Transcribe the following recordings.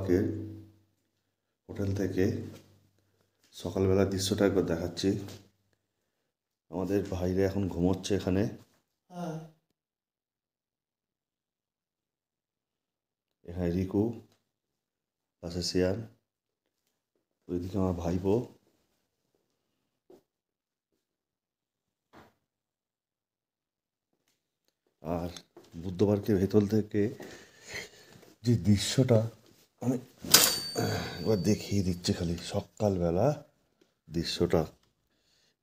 পার্কের হোটেল থেকে সকালবেলার দৃশ্যটা একবার দেখাচ্ছি। আমাদের ভাইরা এখন ঘুমোচ্ছে এখানে। এখানে রিকু, পাশে শিয়ান, ওইদিকে আমার ভাইপো। আর বুদ্ধ পার্কের ভেতর থেকে যে দৃশ্যটা আমি এবার দেখিয়ে দিচ্ছি, খালি সকালবেলা দৃশ্যটা।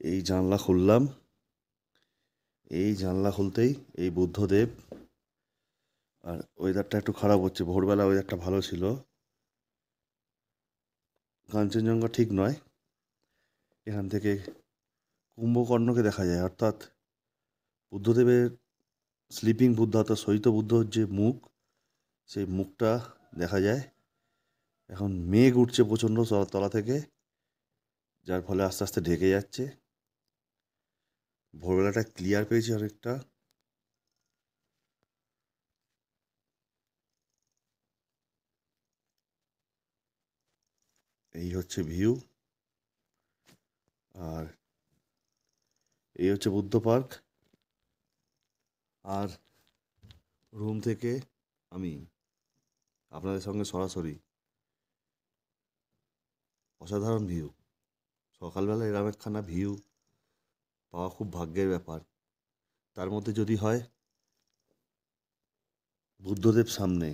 এই জানলা খুললাম, এই জানলা খুলতেই এই বুদ্ধদেব। আর ওয়েদারটা একটু খারাপ হচ্ছে, ভোরবেলা ওয়েদারটা ভালো ছিল। কাঞ্চনজঙ্ঘা ঠিক নয়, এখান থেকে কুম্ভকর্ণকে দেখা যায়, অর্থাৎ বুদ্ধদেবের স্লিপিং বুদ্ধ অর্থাৎ শয়িত বুদ্ধর যে মুখ, সেই মুখটা দেখা যায়। এখন মেঘ উঠছে প্রচণ্ড তলা থেকে, যার ফলে আস্তে আস্তে ঢেকে যাচ্ছে। ভোরবেলাটা ক্লিয়ার পেয়েছি অনেকটা। এই হচ্ছে ভিউ, আর এই হচ্ছে বুদ্ধ পার্ক। আর রুম থেকে আমি আপনাদের সঙ্গে সরাসরি অসাধারণ ভিউ। সকালবেলা এরকম একখানা ভিউ পাওয়া খুব ভাগ্যের ব্যাপার। তার মধ্যে যদি হয় বুদ্ধদেব সামনে।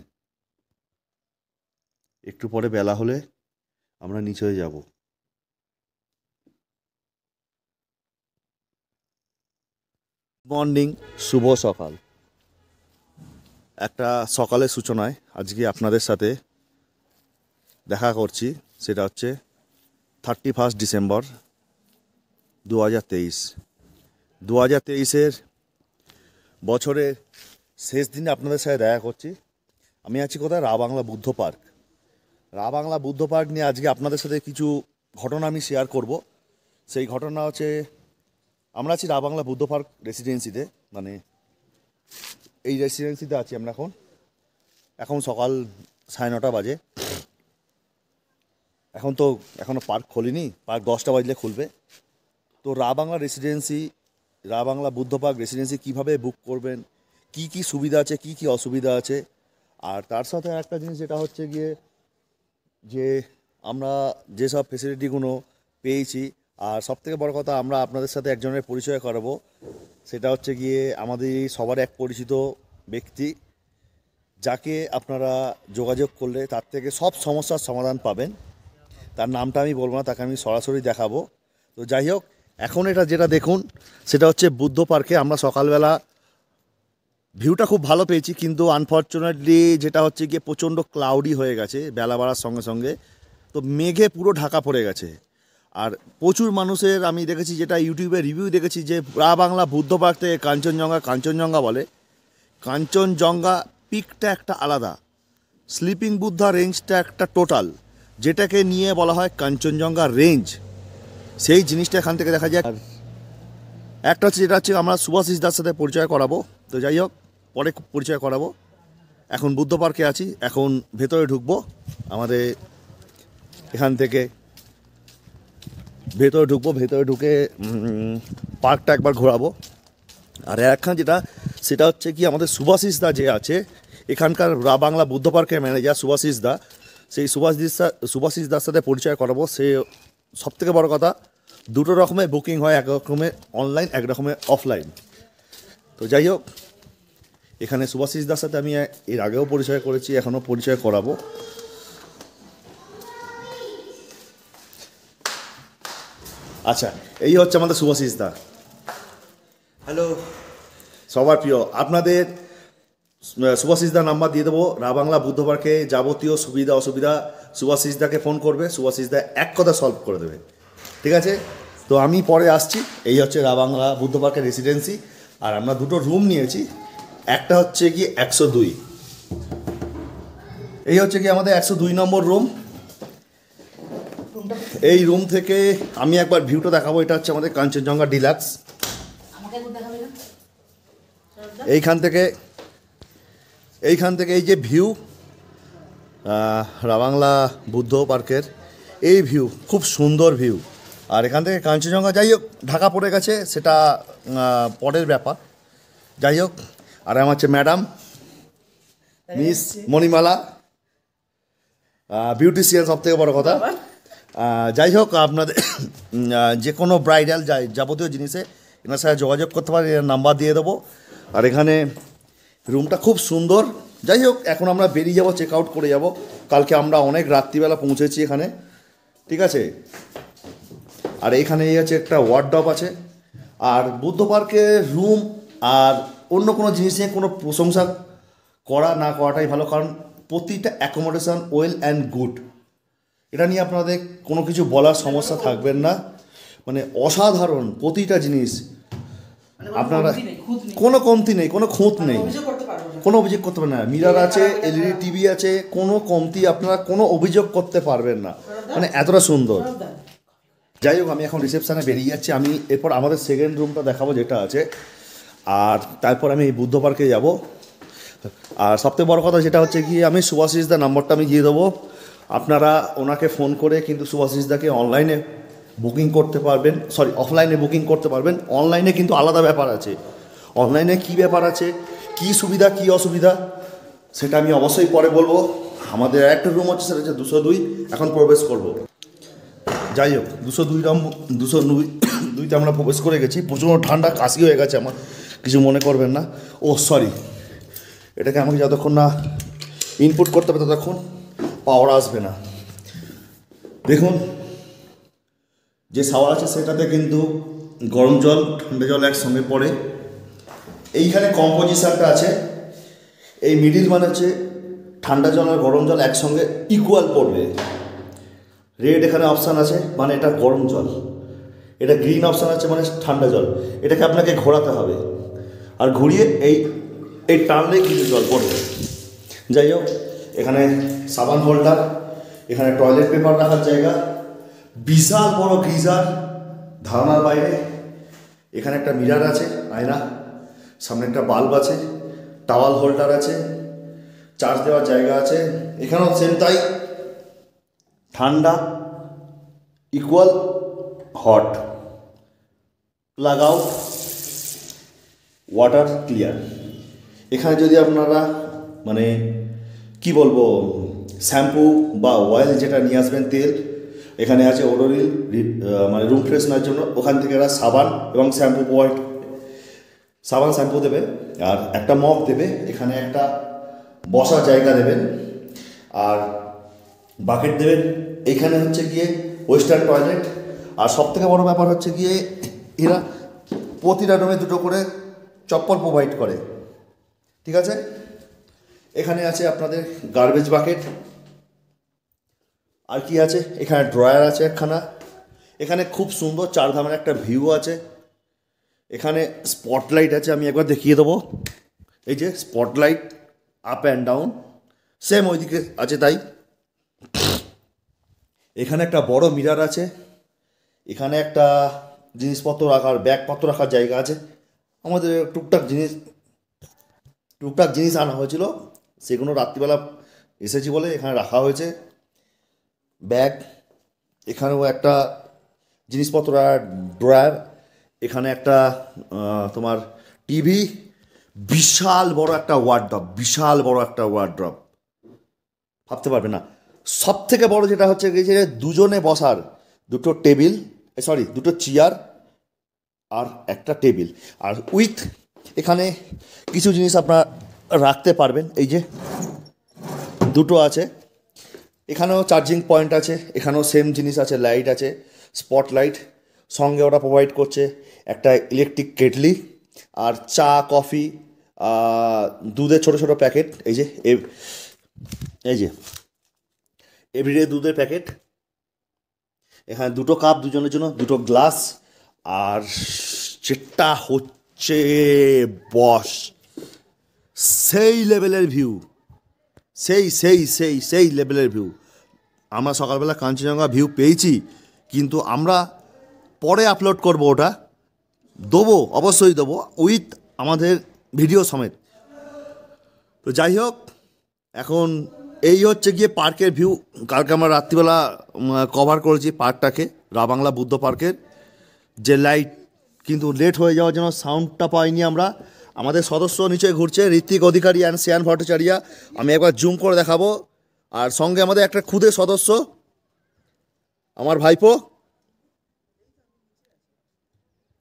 একটু পরে বেলা হলে আমরা নিচে যাব। মর্নিং, শুভ সকাল। একটা সকালের সূচনায় আজকে আপনাদের সাথে দেখা করছি। সেটা হচ্ছে 31 ডিসেম্বর 2023। 2023-এর বছরের শেষ দিনে আপনাদের সাথে দেখা করছি। আমি আছি কোথায়? বাংলা বুদ্ধ পার্ক। বাংলা বুদ্ধ পার্ক নিয়ে আজকে আপনাদের সাথে কিছু ঘটনা আমি শেয়ার করব। সেই ঘটনা হচ্ছে, আমরা আছি বাংলা বুদ্ধ পার্ক রেসিডেন্সিতে, মানে এই রেসিডেন্সিতে আছি আমরা এখন সকাল 9:30 বাজে। এখনও পার্ক খোলেনি, পার্ক 10টা বাজলে খুলবে। তো Bangla residency, Bangla Buddha park residency কীভাবে বুক করবেন, কি কি সুবিধা আছে, কি কি অসুবিধা আছে, আর তার সাথে একটা জিনিস যেটা হচ্ছে গিয়ে যে আমরা যেসব ফেসিলিটিগুলো পেয়েছি, আর সবথেকে বড় কথা আমরা আপনাদের সাথে একজনের পরিচয় করাবো। সেটা হচ্ছে গিয়ে আমাদের সবার এক পরিচিত ব্যক্তি, যাকে আপনারা যোগাযোগ করলে তার থেকে সব সমস্যার সমাধান পাবেন। তার নামটা আমি বলবো না, তাকে আমি সরাসরি দেখাবো। তো যাই হোক, এখন এটা যেটা দেখুন সেটা হচ্ছে বুদ্ধ পার্কে। আমরা সকালবেলা ভিউটা খুব ভালো পেয়েছি, কিন্তু আনফর্চুনেটলি যেটা হচ্ছে গিয়ে প্রচণ্ড ক্লাউডি হয়ে গেছে বেলা বাড়ার সঙ্গে সঙ্গে। তো মেঘে পুরো ঢাকা পড়ে গেছে। আর প্রচুর মানুষের আমি দেখেছি, যেটা ইউটিউবে রিভিউ দেখেছি, যে বাংলা বুদ্ধ পার্ক থেকে কাঞ্চনজঙ্ঘা বলে। কাঞ্চনজঙ্ঘা পিকটা একটা আলাদা, স্লিপিং বুদ্ধা রেঞ্জটা একটা টোটাল, যেটাকে নিয়ে বলা হয় কাঞ্চনজঙ্ঘা রেঞ্জ। সেই জিনিসটা এখান থেকে দেখা যায়। আর একটা হচ্ছে যেটা হচ্ছে আমরা সুভাষিস দার সাথে পরিচয় করাবো। তো যাই হোক, পরে পরিচয় করাবো। এখন বুদ্ধ পার্কে আছি, এখন ভেতরে ঢুকবো। আমাদের এখান থেকে ভেতরে ঢুকে পার্কটা একবার ঘোরাবো। আর একখান যেটা, সেটা হচ্ছে কি আমাদের সুভাষিস দা যে আছে এখানকার বাংলা বুদ্ধ পার্কের ম্যানেজার সুভাষিস দা, সেই সুভাষিস দার সাথে পরিচয় করাবো। সে সবথেকে বড় কথা, দুটো রকমের বুকিং হয়, এক রকমের অনলাইন, এক রকমের অফলাইন। তো যাই হোক, এখানে সুভাষিস দার সাথে আমি এর আগেও পরিচয় করেছি, এখনও পরিচয় করাবো। আচ্ছা, এই হচ্ছে আমাদের সুভাষিস দা। হ্যালো। সবার প্রিয়, আপনাদের সুভাষিস দার নাম্বার দিয়ে দেবো। বাংলা বুদ্ধ পার্কে যাবতীয় সুবিধা অসুবিধা সুভাষিস দাকে ফোন করবে, সুভাষিস দা এক কথা সলভ করে দেবে। ঠিক আছে? তো আমি পরে আসছি। এই হচ্ছে বাংলা বুদ্ধ পার্কের রেসিডেন্সি। আর আমরা দুটো রুম নিয়েছি, একটা হচ্ছে কি 102। এই হচ্ছে কি আমাদের 102 নম্বর রুম। এই রুম থেকে আমি একবার ভিউটা দেখাবো। এটা হচ্ছে আমাদের কাঞ্চনজঙ্ঘা ডিলাক্স। এইখান থেকে এই যে ভিউ, রাবাংলা বুদ্ধ পার্কের এই ভিউ খুব সুন্দর ভিউ। আর এখান থেকে কাঞ্চনজঙ্ঘা যাই হোক ঢাকা পড়ে গেছে, সেটা পরের ব্যাপার। যাই হোক, আর আমার হচ্ছে ম্যাডাম মিস মণিমালা, বিউটিশিয়ান সব থেকে বড় কথা। যাই হোক, আপনাদের যে কোনো ব্রাইডাল যাবতীয় জিনিসে এনার সাথে যোগাযোগ করতে পারেন, এর নাম্বার দিয়ে দেবো। আর এখানে রুমটা খুব সুন্দর। যাই হোক, এখন আমরা বেরিয়ে যাব, চেক আউট করে যাব। কালকে আমরা অনেক রাত্রিবেলা পৌঁছেছি এখানে, ঠিক আছে। আর এইখানে এই আছে একটা ওয়ার্ডরোব আছে। আর বুদ্ধ পার্কের রুম আর অন্য কোনো জিনিস নিয়ে কোনো প্রশংসা করা না করাটাই ভালো, কারণ প্রতিটা অ্যাকোমোডেশন ওয়েল অ্যান্ড গুড। এটা নিয়ে আপনাদের কোনো কিছু বলার সমস্যা থাকবেন না, মানে অসাধারণ প্রতিটা জিনিস। আপনারা কোনো কমতি নেই, কোনো খুঁত নেই, কোনো অভিযোগ করতে পারবেন না। মিরার আছে, এলইডি টিভি আছে, কোনো কমতি আপনারা কোনো অভিযোগ করতে পারবেন না, মানে এতটা সুন্দর। যাই হোক, আমি এখন রিসেপশানে বেরিয়ে যাচ্ছি। আমি এরপর আমাদের সেকেন্ড রুমটা দেখাবো যেটা আছে, আর তারপর আমি বুদ্ধ পার্কে যাব। আর সবথেকে বড় কথা যেটা হচ্ছে কি, আমি সুভাষিসদার নাম্বারটা আমি দিয়ে দেবো। আপনারা ওনাকে ফোন করে কিন্তু সুভাষিসদাকে অনলাইনে বুকিং করতে পারবেন, সরি অফলাইনে বুকিং করতে পারবেন। অনলাইনে কিন্তু আলাদা ব্যাপার আছে। অনলাইনে কী ব্যাপার আছে, কী সুবিধা কী অসুবিধা, সেটা আমি অবশ্যই পরে বলবো। আমাদের একটা রুম হচ্ছে, সেটা হচ্ছে 202। এখন প্রবেশ করব। যাই হোক, 202তে আমরা প্রবেশ করে গেছি। প্রচণ্ড ঠান্ডা, কাশি হয়ে গেছে আমার, কিছু মনে করবেন না। ও সরি, এটাকে আমাকে যতক্ষণ না ইনপুট করতে হবে ততক্ষণ পাওয়ার আসবে না। দেখুন, যে শাওয়ার আছে সেটাতে কিন্তু গরম জল ঠান্ডা জল একসঙ্গে পড়ে। এইখানে কম্পোজিশনটা আছে, এই মিডিল মানে হচ্ছে ঠান্ডা জল আর গরম জল একসঙ্গে ইকুয়াল পড়বে। রেড এখানে অপশান আছে, মানে এটা গরম জল। এটা গ্রিন অপশান আছে, মানে ঠান্ডা জল। এটাকে আপনাকে ঘোরাতে হবে, আর ঘুরিয়ে এই টানলেই কিন্তু জল পড়বে। যাই হোক, এখানে সাবান হোল্ডার, এখানে টয়লেট পেপার রাখার জায়গা, বিশাল বড় গিজার ধারণার বাইরে। এখানে একটা মিরার আছে, আয়না, সামনে একটা বাল্ব আছে, টাওয়াল হোল্ডার আছে, চার্জ দেওয়ার জায়গা আছে। এখানেও সেম তাই, ঠান্ডা equal hot, plug out, water clear. এখানে যদি আপনারা মানে কি বলবো, শ্যাম্পু বা অয়েল যেটা নিয়ে আসবেন, তেল, এখানে আছে ওডোরিল, মানে রুম ফ্রেশনার জন্য। ওখান থেকে এরা সাবান এবং শ্যাম্পু প্রোভাইড, সাবান শ্যাম্পু দেবে, আর একটা মগ দেবে। এখানে একটা বসার জায়গা দেবেন, আর বাকেট দেবেন। এইখানে হচ্ছে গিয়ে ওয়েস্টার্ন টয়লেট। আর সবথেকে বড় ব্যাপার হচ্ছে গিয়ে, এরা প্রতিটা রুমে দুটো করে চপ্পল প্রোভাইড করে, ঠিক আছে। এখানে আছে আপনাদের গার্বেজ বাকেট। আর কি আছে, এখানে ড্রয়ার আছে একখানা। এখানে খুব সুন্দর চারধামের একটা ভিউ আছে। এখানে স্পটলাইট আছে, আমি একবার দেখিয়ে দেবো। এই যে spotlight, up and down, same ওইদিকে আছে তাই। এখানে একটা বড় মিরার আছে। এখানে একটা জিনিসপত্র রাখার, ব্যাগপত্র রাখার জায়গা আছে। আমাদের টুকটাক জিনিস আনা হয়েছিল, সেগুলো রাত্রিবেলা এসেছি বলে এখানে রাখা হয়েছে। ব্যাগ, এখানেও একটা জিনিসপত্র আর ড্রয়ার। এখানে একটা তোমার টিভি, বিশাল বড় একটা ওয়ার্ড্রপ, ভাবতে পারবে না। সব থেকে বড় যেটা হচ্ছে যে দুজনে বসার দুটো টেবিল, দুটো চেয়ার আর একটা টেবিল, আর উইথ এখানে কিছু জিনিস আপনারা রাখতে পারবেন। এই যে দুটো আছে, এখানেও চার্জিং পয়েন্ট আছে। এখানেও সেম জিনিস আছে, লাইট আছে, স্পটলাইট। সঙ্গে ওরা প্রোভাইড করছে একটা ইলেকট্রিক কেটলি, আর চা, কফি, দুধের ছোটো ছোটো প্যাকেট। এই যে এভরিডে দুধের প্যাকেট। এখানে দুটো কাপ দুজনের জন্য, দুটো গ্লাস। আর যেটা হচ্ছে বস, সেই লেভেলের ভিউ, সেই লেভেলের ভিউ। আমরা সকালবেলা কাঞ্চনজঙ্ঘা ভিউ পেয়েছি, কিন্তু আমরা পরে আপলোড করব, ওটা দেবো, অবশ্যই দেবো, উইথ আমাদের ভিডিও সমেত। তো যাই হোক, এখন এই হচ্ছে গিয়ে পার্কের ভিউ। কালকে আমরা রাত্রিবেলা কভার করেছি পার্কটাকে, রাবাংলা বুদ্ধ পার্কের যে লাইট, কিন্তু লেট হয়ে যাওয়ার জন্য সাউন্ডটা পাইনি আমরা। আমাদের সদস্য নিচে ঘুরছে, ঋত্বিক অধিকারী অ্যান্ড শ্রেয়ান ভট্টাচার্য। আমি একবার জুম করে দেখাবো। আর সঙ্গে আমাদের একটা খুদে সদস্য আমার ভাইপো,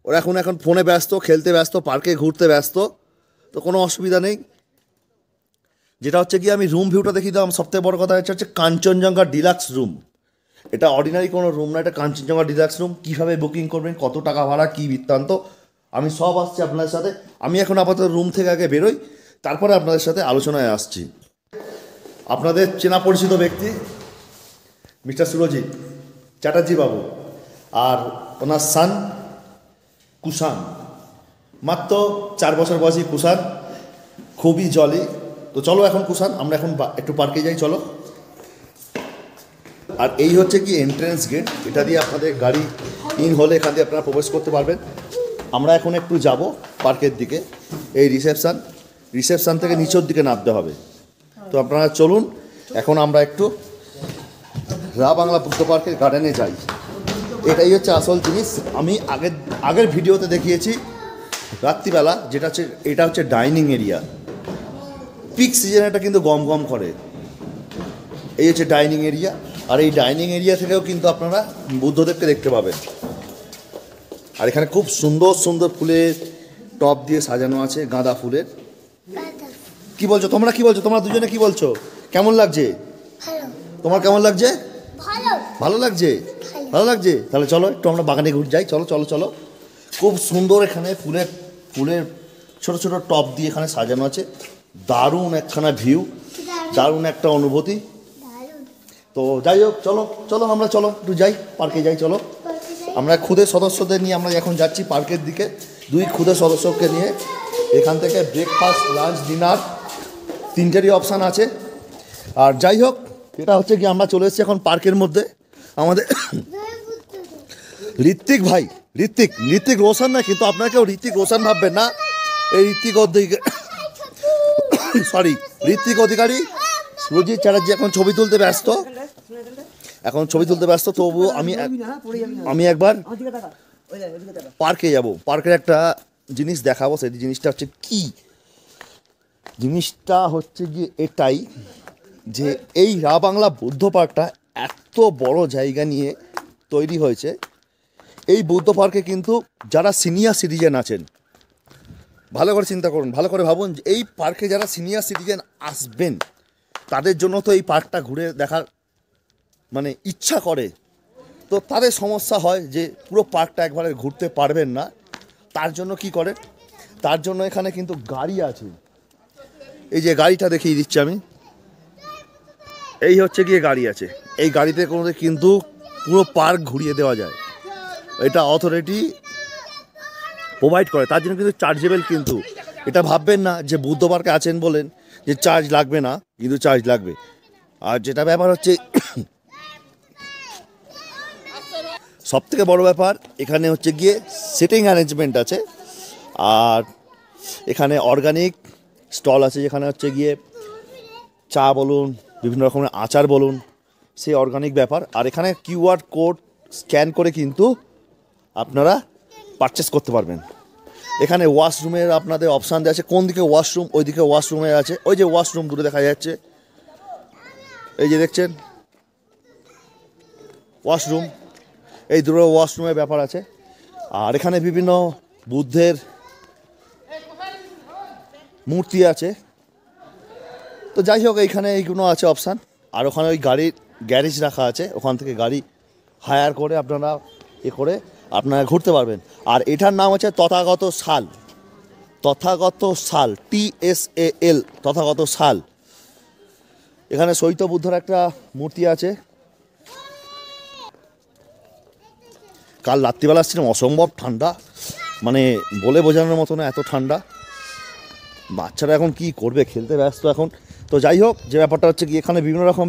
ওরা এখন ফোনে ব্যস্ত, খেলতে ব্যস্ত, পার্কে ঘুরতে ব্যস্ত, তো কোনো অসুবিধা নেই। যেটা হচ্ছে কি আমি রুম ভিউটা দেখিয়ে দিলাম। সবথেকে বড় কথা হচ্ছে কাঞ্চনজঙ্ঘা ডিলাক্স রুম। এটা অর্ডিনারি কোনো রুম না, এটা কাঞ্চনজঙ্ঘা ডিলাক্স রুম। কীভাবে বুকিং করবেন, কত টাকা ভাড়া, কী বৃত্তান্ত, আমি সব আসছি আপনাদের সাথে। আমি এখন আপাতত রুম থেকে আগে বেরোই, তারপরে আপনাদের সাথে আলোচনায় আসছি। আপনাদের চেনা পরিচিত ব্যক্তি মিস্টার সুরজিৎ চ্যাটার্জি বাবু আর ওনার সান কুষাণ, মাত্র 4 বছর বয়সী কুষাণ, খুবই জলি। তো চলো এখন কুষাণ, আমরা এখন একটু পার্কে যাই, চলো। আর এই হচ্ছে কি এন্ট্রেন্স গেট, এটা দিয়ে আপনাদের গাড়ি ইন হলে এখান দিয়ে আপনারা প্রবেশ করতে পারবেন। আমরা এখন একটু যাব পার্কের দিকে। এই রিসেপশান থেকে নিচের দিকে নামতে হবে। তো আপনারা চলুন, এখন আমরা একটু রাবাংলা বুদ্ধ পার্কের গার্ডেনে যাই। এটাই হচ্ছে আসল জিনিস। আমি আগের ভিডিওতে দেখিয়েছি রাত্রিবেলা, যেটা হচ্ছে এটা হচ্ছে ডাইনিং এরিয়া। পিক সিজনে এটা কিন্তু গম গম করে। এই হচ্ছে ডাইনিং এরিয়া, আর এই ডাইনিং এরিয়া থেকেও কিন্তু আপনারা বুদ্ধদেবকে দেখতে পাবেন। আর এখানে খুব সুন্দর সুন্দর ফুলের টব দিয়ে সাজানো আছে, গাঁদা ফুলের। কি বলছো তোমরা, কি বলছো তোমরা দুজনে, কি বলছো? কেমন লাগছে তোমার, কেমন লাগছে? ভালো লাগছে, ভালো লাগছে। তাহলে চলো একটু আমরা বাগানে ঘুরে যাই, চলো চলো চলো। খুব সুন্দর এখানে ফুলের ছোট ছোট টব দিয়ে এখানে সাজানো আছে। দারুণ একখানা ভিউ, দারুণ একটা অনুভূতি। তো যাই হোক, চলো চলো আমরা চলো একটু যাই, পার্কে যাই, চলো। আমরা খুদে সদস্যদের নিয়ে আমরা এখন যাচ্ছি পার্কের দিকে। 2 খুদে সদস্যকে নিয়ে এখান থেকে ব্রেকফাস্ট, লাঞ্চ, ডিনার 3টেরই অপশান আছে। আর যাই হোক, এটা হচ্ছে কি আমরা চলে এসেছি এখন পার্কের মধ্যে। আমাদের ঋত্বিক ভাই, ঋত্বিক রোশন না, কিন্তু আপনাকেও ঋত্বিক রোশন ভাববেন না। এই ঋত্বিক অধিকারী সুরজিৎ চ্যাটার্জি এখন ছবি তুলতে ব্যস্ত। তবুও আমি একবার পার্কে যাব, পার্কের একটা জিনিস দেখাবো। সেই জিনিসটা হচ্ছে কি, জিনিসটা হচ্ছে গিয়ে এটাই যে এই রাবাংলা বুদ্ধ পার্কটা এত বড় জায়গা নিয়ে তৈরি হয়েছে। এই বুদ্ধ পার্কে কিন্তু যারা সিনিয়র সিটিজেন আছেন, ভালো করে চিন্তা করুন, ভালো করে ভাবুন, যে এই পার্কে যারা সিনিয়র সিটিজেন আসবেন তাদের জন্য তো এই পার্কটা ঘুরে দেখার মানে ইচ্ছা করে। তো তাদের সমস্যা হয় যে পুরো পার্কটা একবারে ঘুরতে পারবেন না। তার জন্য কি করে, তার জন্য এখানে কিন্তু গাড়ি আছে। এই যে গাড়িটা দেখিয়ে দিচ্ছি আমি, এই হচ্ছে গিয়ে গাড়ি আছে। এই গাড়িতে করে কিন্তু পুরো পার্ক ঘুরিয়ে দেওয়া যায়। এটা অথরিটি প্রোভাইড করে, তার জন্য কিন্তু চার্জেবল। কিন্তু এটা ভাববেন না যে বুদ্ধ পার্কে আছেন বলেন যে চার্জ লাগবে না, কিন্তু চার্জ লাগবে। আর যেটা ব্যাপার হচ্ছে সবথেকে বড় ব্যাপার, এখানে হচ্ছে গিয়ে সিটিং অ্যারেঞ্জমেন্ট আছে। আর এখানে অর্গানিক স্টল আছে, যেখানে হচ্ছে গিয়ে চা বলুন, বিভিন্ন রকমের আচার বলুন, সেই অর্গানিক ব্যাপার। আর এখানে কিউআর কোড স্ক্যান করে কিন্তু আপনারা পারচেস করতে পারবেন। এখানে ওয়াশরুমের আপনাদের অপশান দেওয়া আছে। কোন দিকে ওয়াশরুম, ওই দিকে ওয়াশরুমে আছে। ওই যে ওয়াশরুম দূরে দেখা যাচ্ছে, এই যে দেখছেন ওয়াশরুম, এই দূরে ওয়াশরুমের ব্যাপার আছে। আর এখানে বিভিন্ন বুদ্ধের মূর্তি আছে। তো যাই হোক, এইখানে এইগুলো আছে অপশান। আর ওখানে ওই গাড়ির গ্যারেজ রাখা আছে, ওখান থেকে গাড়ি হায়ার করে আপনারা আপনারা ঘুরতে পারবেন। আর এটার নাম হচ্ছে তথাগত শাল, TSAL, তথাগত শাল। এখানে শৈত্য বুদ্ধর একটা মূর্তি আছে। কাল রাত্রিবেলা আসছিলাম, অসম্ভব ঠান্ডা, মানে বলে বোঝানোর মতো না, এত ঠান্ডা। বাচ্চারা এখন কি করবে, খেলতে ব্যস্ত এখন। তো যাই হোক, যে ব্যাপারটা হচ্ছে কি, এখানে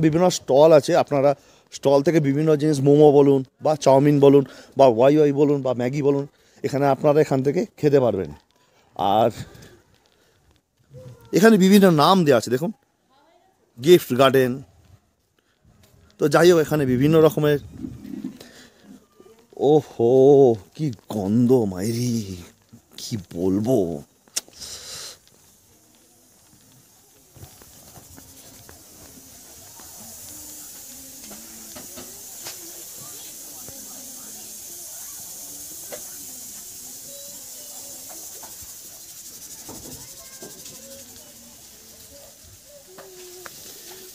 বিভিন্ন স্টল আছে। আপনারা স্টল থেকে বিভিন্ন জিনিস, মোমো বলুন বা চাউমিন বলুন বা ওয়াই বলুন বা ম্যাগি বলুন, এখানে আপনারা এখান থেকে খেতে পারবেন। আর এখানে বিভিন্ন নাম দেওয়া আছে, দেখুন গিফট গার্ডেন। তো যাই হোক, এখানে বিভিন্ন রকমের, ওহো কি গন্ধ মাইরি, কি বলবো।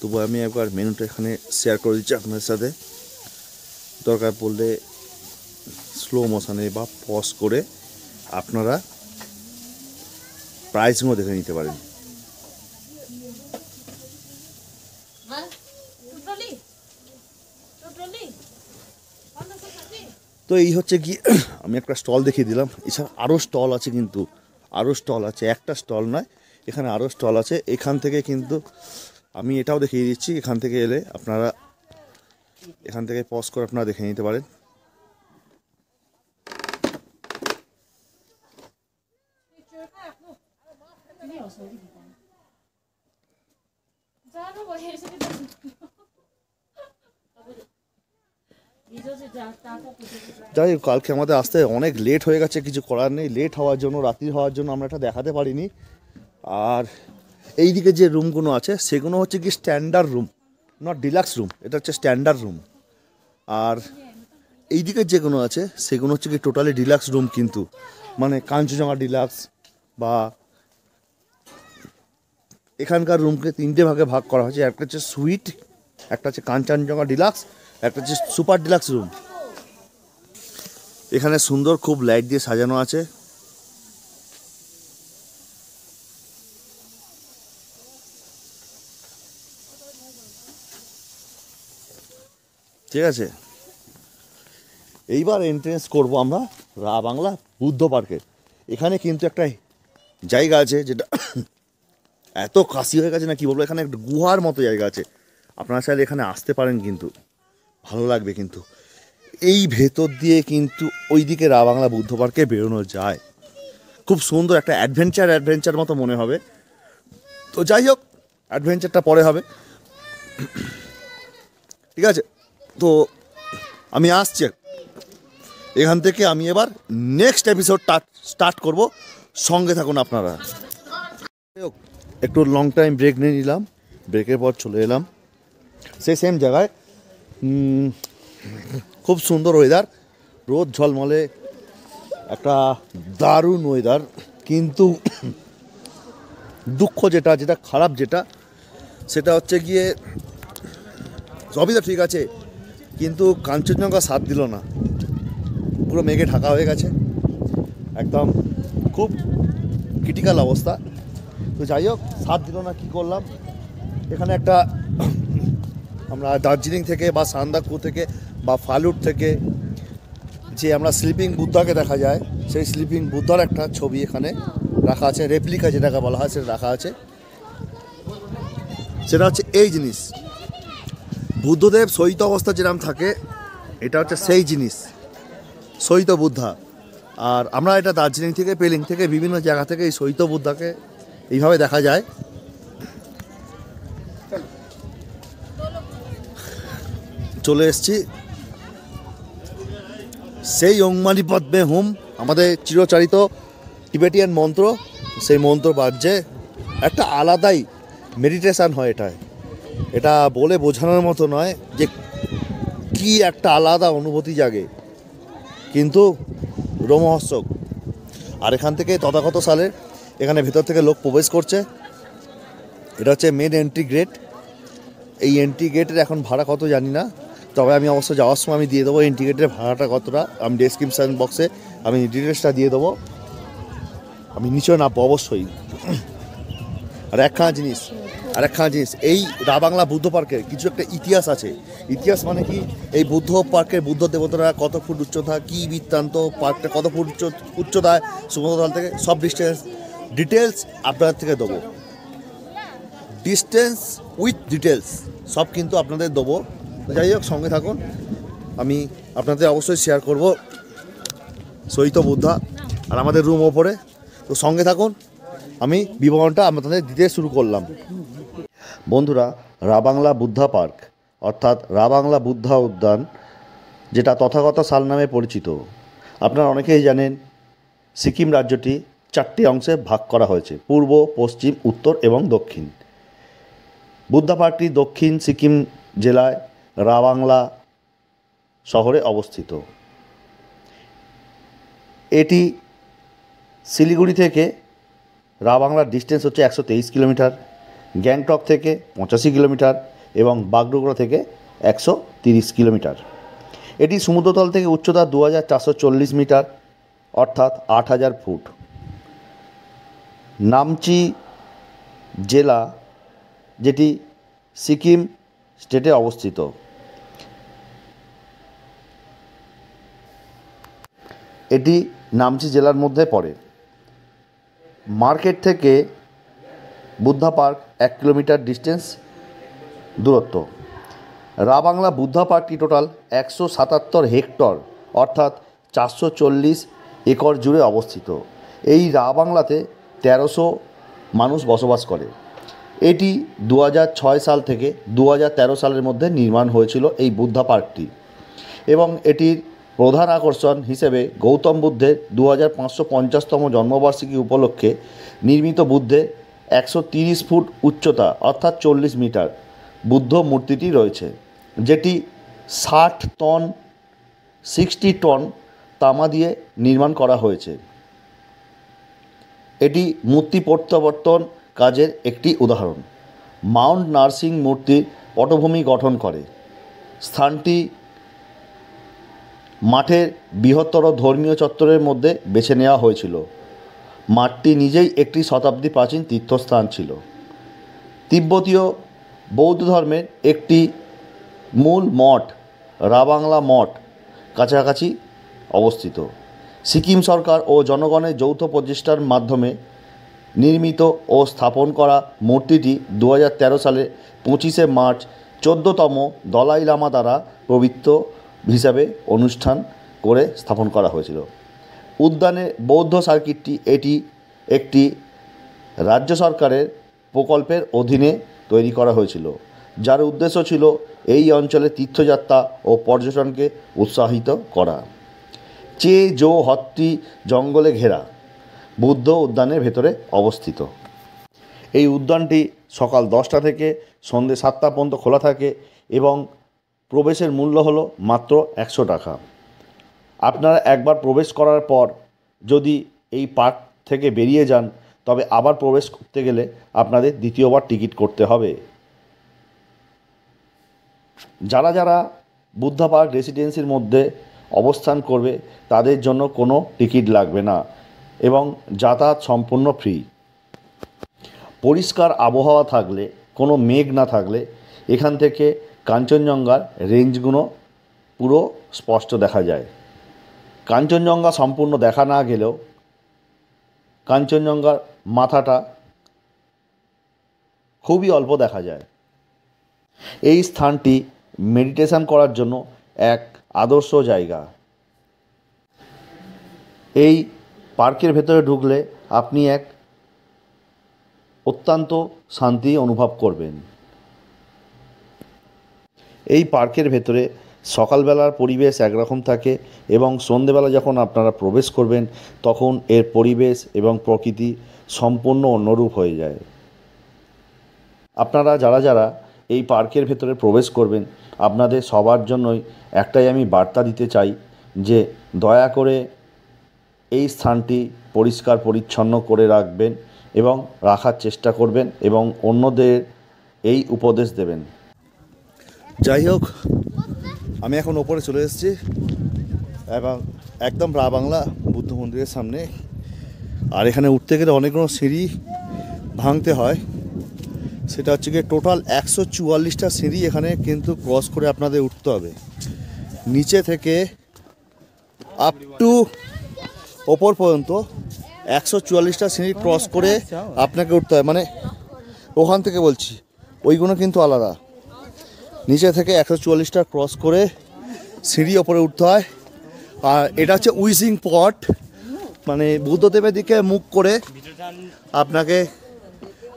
তবু আমি একবার মেনুটা এখানে শেয়ার করে দিচ্ছি আপনাদের সাথে, দরকার পড়লে স্লো মোশনে বা পজ করে আপনারা প্রাইসগুলো দেখে নিতে পারেন। তো এই হচ্ছে কি, আমি একটা স্টল দেখিয়ে দিলাম, এছাড়া আরও স্টল আছে, কিন্তু আরও স্টল আছে, একটা স্টল নয়, এখানে আরও স্টল আছে। এখান থেকে কিন্তু আমি এটাও দেখিয়ে দিচ্ছি, এখান থেকে এলে আপনারা এখান থেকে পজ করে আপনারা দেখে নিতে পারেন। যাই হোক, কালকে আমাদের আসতে অনেক লেট হয়ে গেছে, কিছু করার নেই। লেট হওয়ার জন্য, রাত্রি হওয়ার জন্য আমরা এটা দেখাতে পারিনি। আর এইদিকে যে রুমগুলো আছে সেগুলো হচ্ছে কি standard room, not deluxe room, এটা হচ্ছে স্ট্যান্ডার্ড রুম। আর এইদিকে যেগুলো আছে সেগুলো হচ্ছে কি টোটালি ডিলাক্স রুম, কিন্তু মানে কাঞ্চনজঙ্ঘা ডিলাক্স বা এখানকার রুমকে তিনটে ভাগে ভাগ করা হয়েছে। একটা হচ্ছে সুইট, একটা হচ্ছে কাঞ্চনজঙ্ঘা ডিলাক্স, একটা হচ্ছে সুপার ডিলাক্স রুম। এখানে সুন্দর খুব লাইট দিয়ে সাজানো আছে। ঠিক আছে, এইবার এন্ট্রেন্স করব আমরা রা বাংলা বুদ্ধ পার্কে। এখানে কিন্তু একটা জায়গা আছে যেটা এত কাশি হয়ে গেছে না কি বলবো, এখানে একটা গুহার মতো জায়গা আছে, আপনারা চাইলে এখানে আসতে পারেন, কিন্তু ভালো লাগবে। কিন্তু এই ভেতর দিয়ে কিন্তু ওইদিকে রা বাংলা বুদ্ধ পার্কে বেরোনো যায়, খুব সুন্দর একটা অ্যাডভেঞ্চার মতো মনে হবে। তো যাই হোক, অ্যাডভেঞ্চারটা পরে হবে, ঠিক আছে। তো আমি আসছি, এখান থেকে আমি এবার নেক্সট এপিসোডটা স্টার্ট করব, সঙ্গে থাকুন আপনারা। একটু লং টাইম ব্রেক নিয়ে নিলাম, ব্রেকের পর চলে এলাম সেই সেম জায়গায়। খুব সুন্দর ওয়েদার, রোদ ঝলমলে, একটা দারুণ ওয়েদার। কিন্তু দুঃখ যেটা খারাপ সেটা হচ্ছে গিয়ে, সবই তো ঠিক আছে, কিন্তু কাঞ্চনজঙ্ঘা সাথ দিল না, পুরো মেঘে ঢাকা হয়ে গেছে, একদম খুব ক্রিটিক্যাল অবস্থা। তো যাই হোক, সাথ দিল না, কী করলাম, এখানে একটা আমরা দার্জিলিং থেকে বা সান্দাকফু থেকে বা ফালুট থেকে যে আমরা স্লিপিং বুদ্ধাকে দেখা যায়, সেই স্লিপিং বুদ্ধার একটা ছবি এখানে রাখা আছে, রেপ্লিকা যেটাকে বলা হয়, সেটা রাখা আছে। সেটা হচ্ছে এই জিনিস, বুদ্ধদেব শয়িত অবস্থা যেরকম থাকে, এটা হচ্ছে সেই জিনিস, শয়িত বুদ্ধা। আর আমরা এটা দার্জিলিং থেকে, পেলিং থেকে, বিভিন্ন জায়গা থেকে এই শয়িত বুদ্ধাকে এইভাবে দেখা যায়। চলে এসছি সেই ওং মানি পদ্মে হুম, আমাদের চিরচারিত টিবেটিয়ান মন্ত্র, সেই মন্ত্র বাজছে, একটা আলাদাই মেডিটেশান হয় এটা বলে বোঝানোর মতো নয় যে কি একটা আলাদা অনুভূতি জাগে, কিন্তু রোমহর্ষক। আর এখান থেকে তথাগত সালে এখানে ভেতর থেকে লোক প্রবেশ করছে, এটা হচ্ছে মেন এন্ট্রি গেট। এই এন্ট্রি গেটের এখন ভাড়া কত জানি না, তবে আমি অবশ্য যাওয়ার সময় আমি দিয়ে দেবো এন্ট্রি গেটের ভাড়াটা কতটা, আমি ডেসক্রিপশান বক্সে আমি ডিটেলসটা দিয়ে দেবো, আমি নিচে নামবো অবশ্যই। আর একখানা জিনিস, এই রা বাংলা বুদ্ধ পার্কের কিছু একটা ইতিহাস আছে। ইতিহাস মানে কি, এই বুদ্ধ পার্কের বুদ্ধ দেবতারা কত ফুট উচ্চতা, কী বৃত্তান্ত, পার্কটা কত ফুট উচ্চতায় সমুদ্রতল থেকে, সব ডিটেলস আপনাদের থেকে দেবো, ডিস্টেন্স উইথ ডিটেলস সব কিন্তু আপনাদের দেবো। যাই হোক, সঙ্গে থাকুন, আমি আপনাদের অবশ্যই শেয়ার করব শয়িত বুদ্ধা আর আমাদের রুম ওপরে। তো সঙ্গে থাকুন, আমি বিবরণটা আপনাদের দিতে শুরু করলাম। বন্ধুরা, রাবাংলা বুদ্ধা পার্ক অর্থাৎ রাবাংলা বুদ্ধা উদ্যান, যেটা তথাগত সাল নামে পরিচিত। আপনারা অনেকেই জানেন সিকিম রাজ্যটি 4টি অংশে ভাগ করা হয়েছে: পূর্ব, পশ্চিম, উত্তর এবং দক্ষিণ। বুদ্ধা পার্কটি দক্ষিণ সিকিম জেলায় রাবাংলা শহরে অবস্থিত। এটি শিলিগুড়ি থেকে রাবাংলার ডিস্টেন্স হচ্ছে 123 কিলোমিটার, গ্যাংটক থেকে 85 কিলোমিটার এবং বাগডোগরা থেকে 130 কিলোমিটার। এটি সমুদ্রতল থেকে উচ্চতা 2440 মিটার অর্থাৎ 8000 ফুট। নামচি জেলা, যেটি সিকিম স্টেটে অবস্থিত। এটি নামচি জেলার মধ্যে পড়ে। মার্কেট থেকে বুদ্ধা পার্ক 1 কিলোমিটার ডিস্টেন্স দূরত্ব। রাবাংলা বুদ্ধা পার্কটি টোটাল 177 হেক্টর অর্থাৎ 440 একর জুড়ে অবস্থিত। এই রাবাংলাতে 1300 মানুষ বসবাস করে। এটি 2006 সাল থেকে 2013 সালের মধ্যে নির্মাণ হয়েছিল এই বুদ্ধা পার্কটি, এবং এটির প্রধান আকর্ষণ হিসেবে গৌতম বুদ্ধের 2550তম জন্মবার্ষিকী উপলক্ষে নির্মিত বুদ্ধের 130 ফুট উচ্চতা অর্থাৎ 40 মিটার বুদ্ধ মূর্তিটি রয়েছে, যেটি 60 টন তামা দিয়ে নির্মাণ করা হয়েছে। এটি মূর্তি প্রত্যাবর্তন কাজের একটি উদাহরণ। মাউন্ট নার্সিং মূর্তির পটভূমি গঠন করে। স্থানটি মাঠের বৃহত্তর ধর্মীয় চত্বরের মধ্যে বেছে নেওয়া হয়েছিল। মাঠটি নিজেই একটি শতাব্দী প্রাচীন তীর্থস্থান ছিল। তিব্বতীয় বৌদ্ধ ধর্মের একটি মূল মঠ রাবাংলা মঠ কাছাকাছি অবস্থিত। সিকিম সরকার ও জনগণের যৌথ প্রচেষ্টার মাধ্যমে নির্মিত ও স্থাপন করা মূর্তিটি 2013 সালে 25শে মার্চ 14তম দলাই লামা দ্বারা পবিত্র হিসাবে অনুষ্ঠান করে স্থাপন করা হয়েছিল। উদ্যানের বৌদ্ধ সার্কিটটি এটি একটি রাজ্য সরকারের প্রকল্পের অধীনে তৈরি করা হয়েছিল, যার উদ্দেশ্য ছিল এই অঞ্চলে তীর্থযাত্রা ও পর্যটনকে উৎসাহিত করা। চে জো হ্রদটি জঙ্গলে ঘেরা বুদ্ধ উদ্যানের ভেতরে অবস্থিত। এই উদ্যানটি সকাল 10টা থেকে সন্ধ্যে 7টা পর্যন্ত খোলা থাকে এবং প্রবেশের মূল্য হলো মাত্র 100 টাকা। আপনারা একবার প্রবেশ করার পর যদি এই পার্ক থেকে বেরিয়ে যান, তবে আবার প্রবেশ করতে গেলে আপনাদের দ্বিতীয়বার টিকিট করতে হবে। যারা যারা বুদ্ধা পার্ক রেসিডেন্সির মধ্যে অবস্থান করবে তাদের জন্য কোনো টিকিট লাগবে না এবং যাতায়াত সম্পূর্ণ ফ্রি। পরিষ্কার আবহাওয়া থাকলে, কোনো মেঘ না থাকলে এখান থেকে কাঞ্চনজঙ্ঘার রেঞ্জগুলো পুরো স্পষ্ট দেখা যায়। কাঞ্চনজঙ্ঘা সম্পূর্ণ দেখা না গেলেও কাঞ্চনজঙ্ঘার মাথাটা খুবই অল্প দেখা যায়। এই স্থানটি মেডিটেশন করার জন্য এক আদর্শ জায়গা। এই পার্কের ভেতরে ঢুকলে আপনি এক অত্যন্ত শান্তি অনুভব করবেন। এই পার্কের ভেতরে সকালবেলার পরিবেশ একরকম থাকে এবং সন্ধেবেলা যখন আপনারা প্রবেশ করবেন তখন এর পরিবেশ এবং প্রকৃতি সম্পূর্ণ অন্যরূপ হয়ে যায়। আপনারা যারা যারা এই পার্কের ভেতরে প্রবেশ করবেন, আপনাদের সবার জন্যই একটাই আমি বার্তা দিতে চাই যে দয়া করে এই স্থানটি পরিষ্কার পরিচ্ছন্ন করে রাখবেন এবং রাখার চেষ্টা করবেন এবং অন্যদের এই উপদেশ দেবেন। যাই হোক, আমি এখন ওপরে চলে এসেছি এবং একদম রাবাংলা বুদ্ধ মন্দিরের সামনে। আর এখানে উঠতে গেলে অনেকগুলো সিঁড়ি ভাঙতে হয়। সেটা হচ্ছে গিয়ে টোটাল 144টা সিঁড়ি এখানে কিন্তু ক্রস করে আপনাদের উঠতে হবে। নিচে থেকে আপ টু ওপর পর্যন্ত 144টা সিঁড়ি ক্রস করে আপনাকে উঠতে হয়। মানে ওখান থেকে বলছি, ওইগুলো কিন্তু আলাদা। নিচে থেকে 144টা ক্রস করে সিঁড়ি ওপরে উঠতে হয়। আর এটা হচ্ছে উইজিং পট, মানে বুদ্ধদেবের দিকে মুখ করে আপনাকে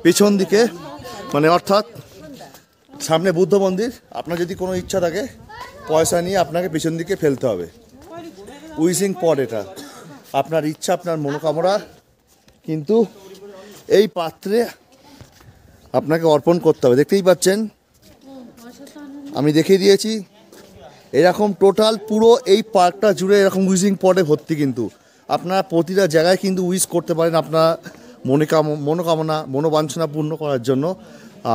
পেছন দিকে, মানে অর্থাৎ সামনে বুদ্ধ মন্দির। আপনার যদি কোনো ইচ্ছা থাকে পয়সা নিয়ে আপনাকে পিছন দিকে ফেলতে হবে। উইজিং পট এটা, আপনার ইচ্ছা আপনার মনোকামনা কিন্তু এই পাত্রে আপনাকে অর্পণ করতে হবে। দেখতেই পাচ্ছেন আমি দেখিয়ে দিয়েছি, এরকম টোটাল পুরো এই পার্কটা জুড়ে এরকম উইজিং পটে ভর্তি। কিন্তু আপনারা প্রতিটা জায়গায় কিন্তু উইজ করতে পারেন আপনার মনোকামনা মনোবাঞ্ছনা পূর্ণ করার জন্য।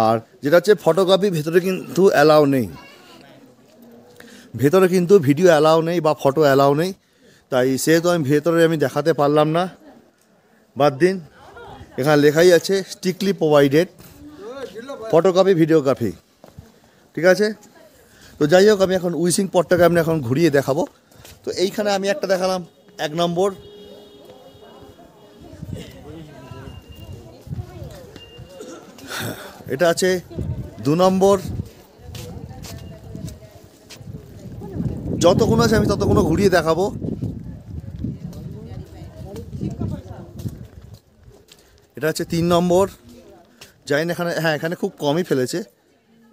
আর যেটা হচ্ছে ফটোগ্রাফি ভেতরে কিন্তু অ্যালাউ নেই, ভেতরে কিন্তু ভিডিও অ্যালাউ নেই বা ফটো অ্যালাউ নেই, তাই সেহেতু আমি ভেতরে আমি দেখাতে পারলাম না। বাদ দিন, এখানে লেখাই আছে স্ট্রিক্টলি প্রোভাইডেড ফটোগ্রাফি ভিডিওগ্রাফি, ঠিক আছে। তো যাই হোক, আমি এখন উইজিং পটটাকে আমি এখন ঘুরিয়ে দেখাবো। তো এইখানে আমি একটা দেখালাম 1 নম্বর, এটা আছে 2 নম্বর, যতক্ষণ আছে আমি ততক্ষণ ঘুরিয়ে দেখাবো। এটা হচ্ছে 3 নম্বর, জানি না এখানে, হ্যাঁ এখানে খুব কমই ফেলেছে।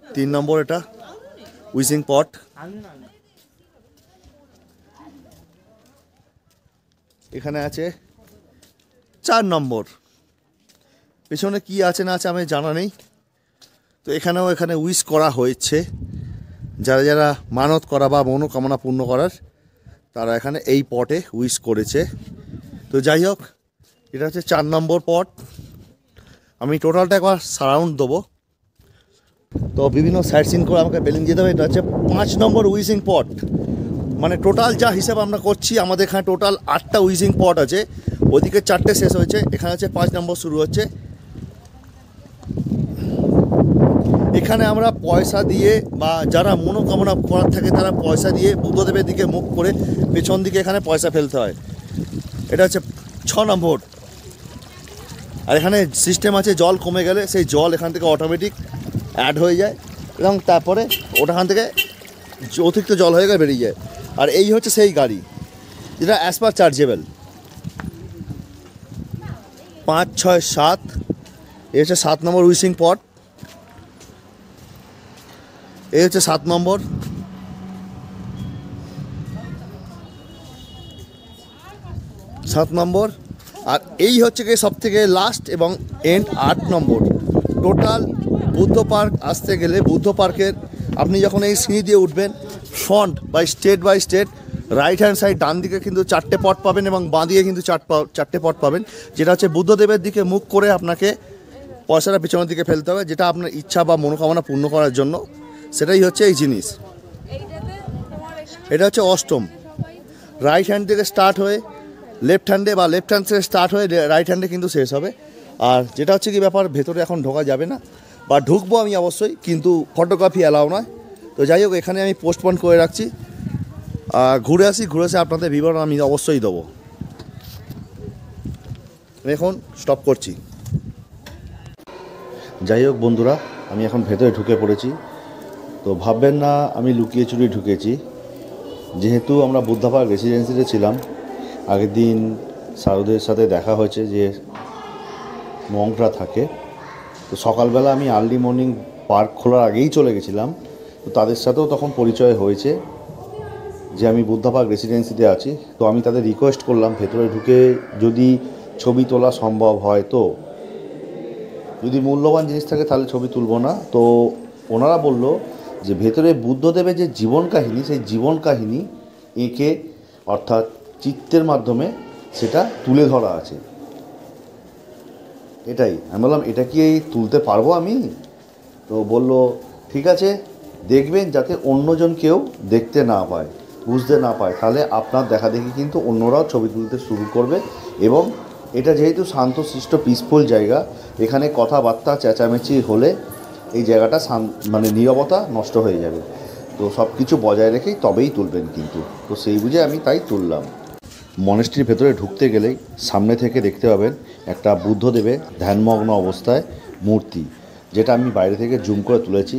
3 নম্বর এটা উইজিং পট। এখানে আছে 4 নম্বর, পেছনে কি আছে না আছে আমি জানা নেই। তো এখানে উইশ করা হয়েছে, যারা যারা মানত করা বা মনোকামনা পূর্ণ করার তারা এখানে এই পটে উইশ করেছে। তো যাই হোক, এটা হচ্ছে 4 নম্বর পট। আমি টোটালটা একবার সারাউন্ড দেবো। তো বিভিন্ন সাইড সিন করে আমাকে বেলিং যেতে হবে। এটা হচ্ছে 5 নম্বর উইজিং পট। মানে টোটাল যা হিসাব আমরা করছি, আমাদের এখানে টোটাল 8টা উইজিং পট আছে, ওদিকে 4টে শেষ হয়েছে, এখানে হচ্ছে 5 নম্বর শুরু হচ্ছে। এখানে আমরা পয়সা দিয়ে বা যারা মনোকামনা করার থাকে তারা পয়সা দিয়ে বুদ্ধদেবের দিকে মুখ করে পেছন দিকে এখানে পয়সা ফেলতে হয়। এটা হচ্ছে 6 নম্বর। আর এখানে সিস্টেম আছে, জল কমে গেলে সেই জল এখান থেকে অটোমেটিক অ্যাড হয়ে যায় এবং তারপরে ওটাখান থেকে অতিরিক্ত জল হয়ে গেলে বেরিয়ে যায়। আর এই হচ্ছে সেই গাড়ি যেটা অ্যাজ পার চার্জেবল। 5, 6, 7, এই হচ্ছে 7 নম্বর উইশিং পট। এই হচ্ছে 7 নম্বর। আর এই হচ্ছে কি সব থেকে লাস্ট এবং এন্ড 8 নম্বর। টোটাল বুদ্ধ পার্ক আসতে গেলে বুদ্ধ পার্কের আপনি যখন এই সিঁড়ি দিয়ে উঠবেন, front by state right hand side ডান দিকে কিন্তু 4টে পট পাবেন এবং বাঁ দিকে কিন্তু 4টে পট পাবেন। যেটা হচ্ছে বুদ্ধদেবের দিকে মুখ করে আপনাকে পয়সাটা পিছনের দিকে ফেলতে হবে, যেটা আপনার ইচ্ছা বা মনোকামনা পূর্ণ করার জন্য। সেটাই হচ্ছে এই জিনিস। এটা হচ্ছে অষ্টম। রাইট হ্যান্ড থেকে স্টার্ট হয়ে লেফট হ্যান্ড থেকে স্টার্ট হয়ে রাইট হ্যান্ডে কিন্তু শেষ হবে। আর যেটা হচ্ছে কি ব্যাপার, ভেতরে এখন ঢোকা যাবে না, বা ঢুকবো আমি অবশ্যই, কিন্তু ফটোগ্রাফি অ্যালাউ নয়। তো যাই হোক, এখানে আমি পোস্টপোন করে রাখছি। ঘুরে এসে আপনাদের বিবরণ আমি অবশ্যই দেবো। এখন স্টপ করছি। যাই হোক বন্ধুরা, আমি এখন ভেতরে ঢুকে পড়েছি। তো ভাববেন না আমি লুকিয়ে চুরিয়ে ঢুকেছি, যেহেতু আমরা বুদ্ধ পার্ক রেসিডেন্সিতে ছিলাম। আগের দিন সারুদের সাথে দেখা হয়েছে যে মংরা থাকে। তো সকালবেলা আমি আর্লি মর্নিং পার্ক খোলার আগেই চলে গেছিলাম। তো তাদের সাথেও তখন পরিচয় হয়েছে যে আমি বুদ্ধ পার্ক রেসিডেন্সিতে আছি। তো আমি তাদের রিকোয়েস্ট করলাম ভেতরে ঢুকে যদি ছবি তোলা সম্ভব হয়, তো যদি মূল্যবান জিনিস থাকে তাহলে ছবি তুলব না। তো ওনারা বলল যে ভেতরে বুদ্ধদেবের যে জীবন কাহিনী, সেই জীবন কাহিনী এঁকে অর্থাৎ চিত্রের মাধ্যমে সেটা তুলে ধরা আছে। এটাই আমি বললাম, এটা কি তুলতে পারবো আমি? তো বলল ঠিক আছে, দেখবেন যাতে অন্যজন কেউ দেখতে না পায়, বুঝতে না পায়, তাহলে আপনার দেখা দেখি কিন্তু অন্যরাও ছবি তুলতে শুরু করবে। এবং এটা যেহেতু শান্তশিষ্ট পিসফুল জায়গা, এখানে কথাবার্তা চেঁচামেচি হলে এই জায়গাটা মানে নীরবতা নষ্ট হয়ে যাবে। তো সব কিছু বজায় রেখেই তবেই তুলবেন কিন্তু। তো সেই বুঝে আমি তাই তুললাম। মনেস্ট্রির ভেতরে ঢুকতে গেলেই সামনে থেকে দেখতে পাবেন একটা বুদ্ধদেবের ধ্যানমগ্ন অবস্থায় মূর্তি, যেটা আমি বাইরে থেকে জুম করে তুলেছি।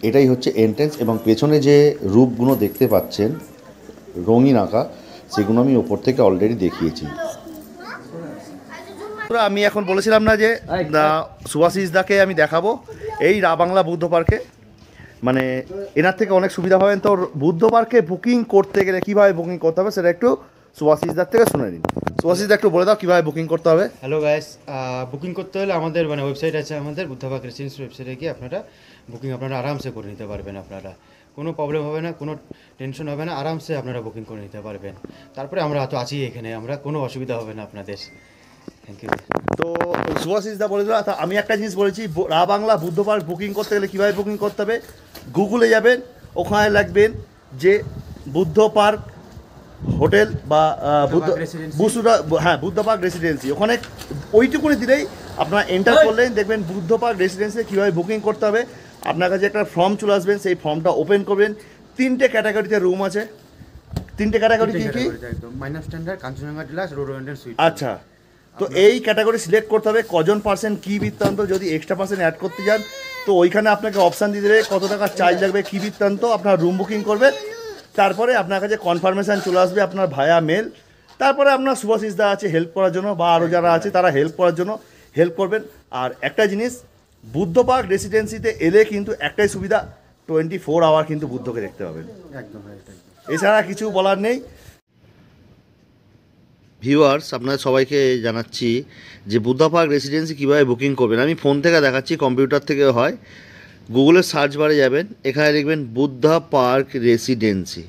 এটাই হচ্ছে এন্ট্রেন্স, এবং পেছনে যে রূপগুলো দেখতে পাচ্ছেন রঙিন আঁকা, সেগুলো আমি ওপর থেকে অলরেডি দেখিয়েছি। আমি এখন বলেছিলাম না যে সুভাশিস দাকে আমি দেখাবো, এই বাংলা বুদ্ধ পার্কে মানে এনার থেকে অনেক সুবিধা পাবেন। তো বুদ্ধ পার্কে বুকিং করতে গেলে কীভাবে বুকিং করতে হবে সেটা একটু সুভাষিসদার থেকে শুনে নিন। সুভাষিসদা একটু বলে দাও কীভাবে বুকিং করতে হবে। হ্যালো গাইস, বুকিং করতে হলে আমাদের ওয়েবসাইট আছে, আমাদের বুদ্ধবাগ রেসিডেন্সি ওয়েবসাইটে গিয়ে আপনারা বুকিং আরামসে করে নিতে পারবেন। আপনারা কোনো প্রবলেম হবে না, কোনো টেনশন হবে না, আরামসে আপনারা বুকিং করে নিতে পারবেন। তারপরে আমরা তো আছি এখানে, আমরা কোনো অসুবিধা হবে না আপনাদের। Thank you. তো সুভাষিসদা বলে দিল। আমি একটা জিনিস বলেছি, বাংলা বুদ্ধ পার্ক বুকিং করতে গেলে কীভাবে বুকিং করতে হবে, গুগলে যাবেন, ওখানে লিখবেন যে বুদ্ধ পার্ক হোটেল বা বুদ্ধ পার্ক রেসিডেন্সি, ওখানে ওইটুকুনি দিলেই আপনারা এন্টার করলেন, দেখবেন বুদ্ধ পার্ক রেসিডেন্সি কীভাবে বুকিং করতে হবে। আপনার কাছে একটা ফর্ম চলে আসবেন, সেই ফর্মটা ওপেন করবেন। 3টে ক্যাটাগরিতে রুম আছে। 3টে ক্যাটাগরি কী কী? Minus standard, Kanchenjunga deluxe, rhododendron suite. আচ্ছা, তো এই ক্যাটাগরি সিলেক্ট করতে হবে। কজন পার্সেন্ট কী বৃত্তান্ত, যদি এক্সট্রা পার্সেন্ট অ্যাড করতে যান তো ওইখানে আপনাকে অপশান দিয়ে দেবে কত টাকা চার্জ লাগবে, কী বৃত্তান্ত, আপনার রুম বুকিং করবে। তারপরে আপনার কাছে কনফার্মেশান চলে আসবে আপনার ভায়া মেল। তারপরে আপনার সুভাষিসদা আছে হেল্প করার জন্য, বা আরও যারা আছে তারা হেল্প করার জন্য হেল্প করবেন। আর একটা জিনিস, বুদ্ধ পার্ক রেসিডেন্সিতে এলে কিন্তু একটাই সুবিধা, 24 আওয়ার কিন্তু বুদ্ধকে দেখতে পাবেন, একদম। এছাড়া কিছু বলার নেই। ভিউয়ার্স, আপনাদের সবাইকে জানাচ্ছি যে বুদ্ধ পার্ক রেসিডেন্সি কীভাবে বুকিং করবেন। আমি ফোন থেকে দেখাচ্ছি, কম্পিউটার থেকে হয়। গুগলের সার্চ বারে যাবেন, এখানে লিখবেন বুদ্ধ পার্ক রেসিডেন্সি,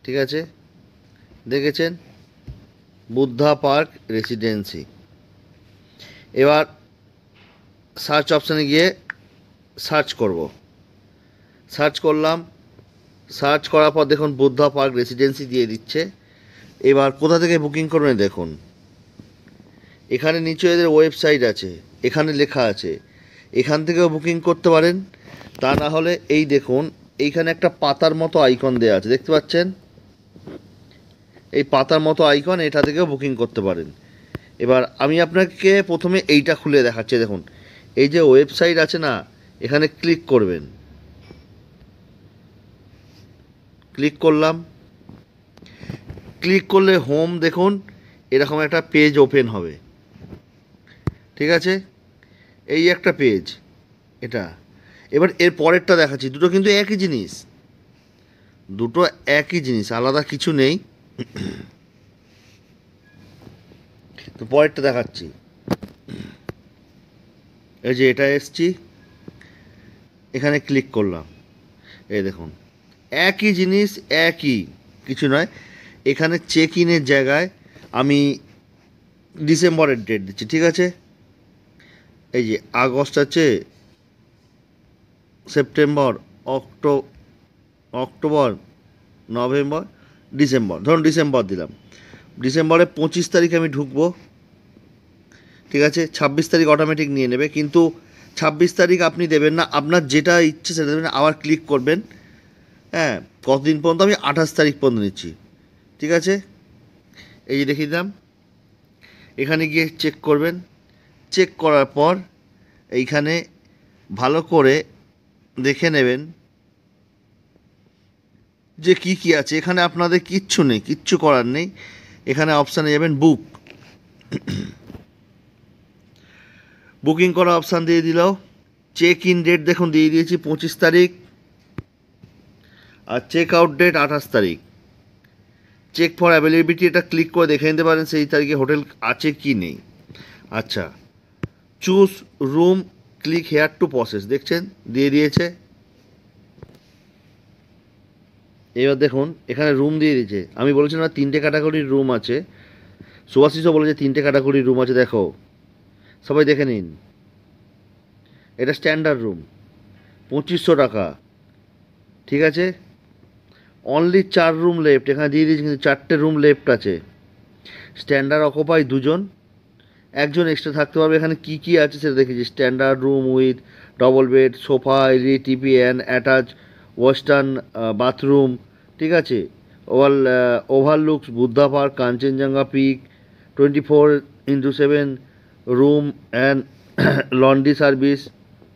ঠিক আছে, দেখেছেন বুদ্ধ পার্ক রেসিডেন্সি। এবার সার্চ অপশানে গিয়ে সার্চ করব, সার্চ করলাম, সার্চ করার পর দেখুন বুদ্ধ পার্ক রেসিডেন্সি দিয়ে দিচ্ছে। এবার কোথা থেকে বুকিং করবেন দেখুন, এখানে নিচে এদের ওয়েবসাইট আছে, এখানে লেখা আছে, এখান থেকেও বুকিং করতে পারেন। তা না হলে এই দেখুন এইখানে একটা পাতার মতো আইকন দেওয়া আছে, দেখতে পাচ্ছেন, এই পাতার মতো আইকন, এটা থেকেও বুকিং করতে পারেন। এবার আমি আপনাকে প্রথমে এইটা খুলে দেখাচ্ছি, দেখুন এই যে ওয়েবসাইট আছে না, এখানে ক্লিক করবেন, ক্লিক করলাম, ক্লিক করলে হোম দেখুন এরকম একটা পেজ ওপেন হবে, ঠিক আছে, এই একটা পেজ এটা। এবার এর পরেরটা দেখাচ্ছি, দুটো কিন্তু একই জিনিস, দুটো একই জিনিস, আলাদা কিছু নেই। তো পরেরটা দেখাচ্ছি, এই যে এটা এসছি, এখানে ক্লিক করলাম, এই দেখুন একই জিনিস, একই কিছু নয়। এখানে চেক ইনের জায়গায় আমি ডিসেম্বরের ডেট দিচ্ছি, ঠিক আছে, এই যে আগস্ট আছে, সেপ্টেম্বর, অক্টোবর, নভেম্বর, ডিসেম্বর, ধরুন ডিসেম্বর দিলাম। ডিসেম্বরে 25 তারিখে আমি ঢুকবো, ঠিক আছে। 26 তারিখ অটোমেটিক নিয়ে নেবে, কিন্তু 26 তারিখ আপনি দেবেন না, আপনার যেটা ইচ্ছে সেটা দেবেন, আবার ক্লিক করবেন। হ্যাঁ, কতদিন পর্যন্ত, আমি 28 তারিখ পর্যন্ত নিচ্ছি, ঠিক আছে। এই যে দেখিয়ে দিলাম, এখানে গিয়ে চেক করবেন, চেক করার পর এইখানে ভালো করে দেখে নেবেন যে কি কি আছে। এখানে আপনাদের কিচ্ছু নেই, কিচ্ছু করার নেই। এখানে অপশানে যাবেন বুক, বুকিং করা অপশান দিয়ে দিল। চেক ইন ডেট দেখুন দিয়ে দিয়েছি 25 তারিখ, আর চেক আউট ডেট 28 তারিখ। চেক ফর অ্যাভেলেবিলিটি এটা ক্লিক করে দেখে নিতে পারেন সেই তারিখে হোটেল আছে কি নেই। আচ্ছা, choose room, click here to process, দেখছেন দিয়ে দিয়েছে। এবার দেখুন এখানে রুম দিয়ে দিয়েছে, আমি বলেছিলাম না 3টে ক্যাটাগরির রুম আছে, সুভাষিসও বলেছে 3টে ক্যাটাগরির রুম আছে, দেখো সবাই দেখে নিন। এটা স্ট্যান্ডার্ড রুম 2500 টাকা, ঠিক আছে। অনলি 4 রুম লেফট, এখানে দিয়ে দিয়েছি কিন্তু 4টে রুম লেফট আছে। স্ট্যান্ডার্ড অকুপাই 2 জন, 1 জন এক্সট্রা থাকতে পারবে। এখানে কি কি আছে সেটা দেখেছি, standard room with double bed, sofa, LED TV and attach western bathroom, ঠিক আছে। Overlooks Buddha park, Kanchenjunga peak, 24/7 room and laundry service,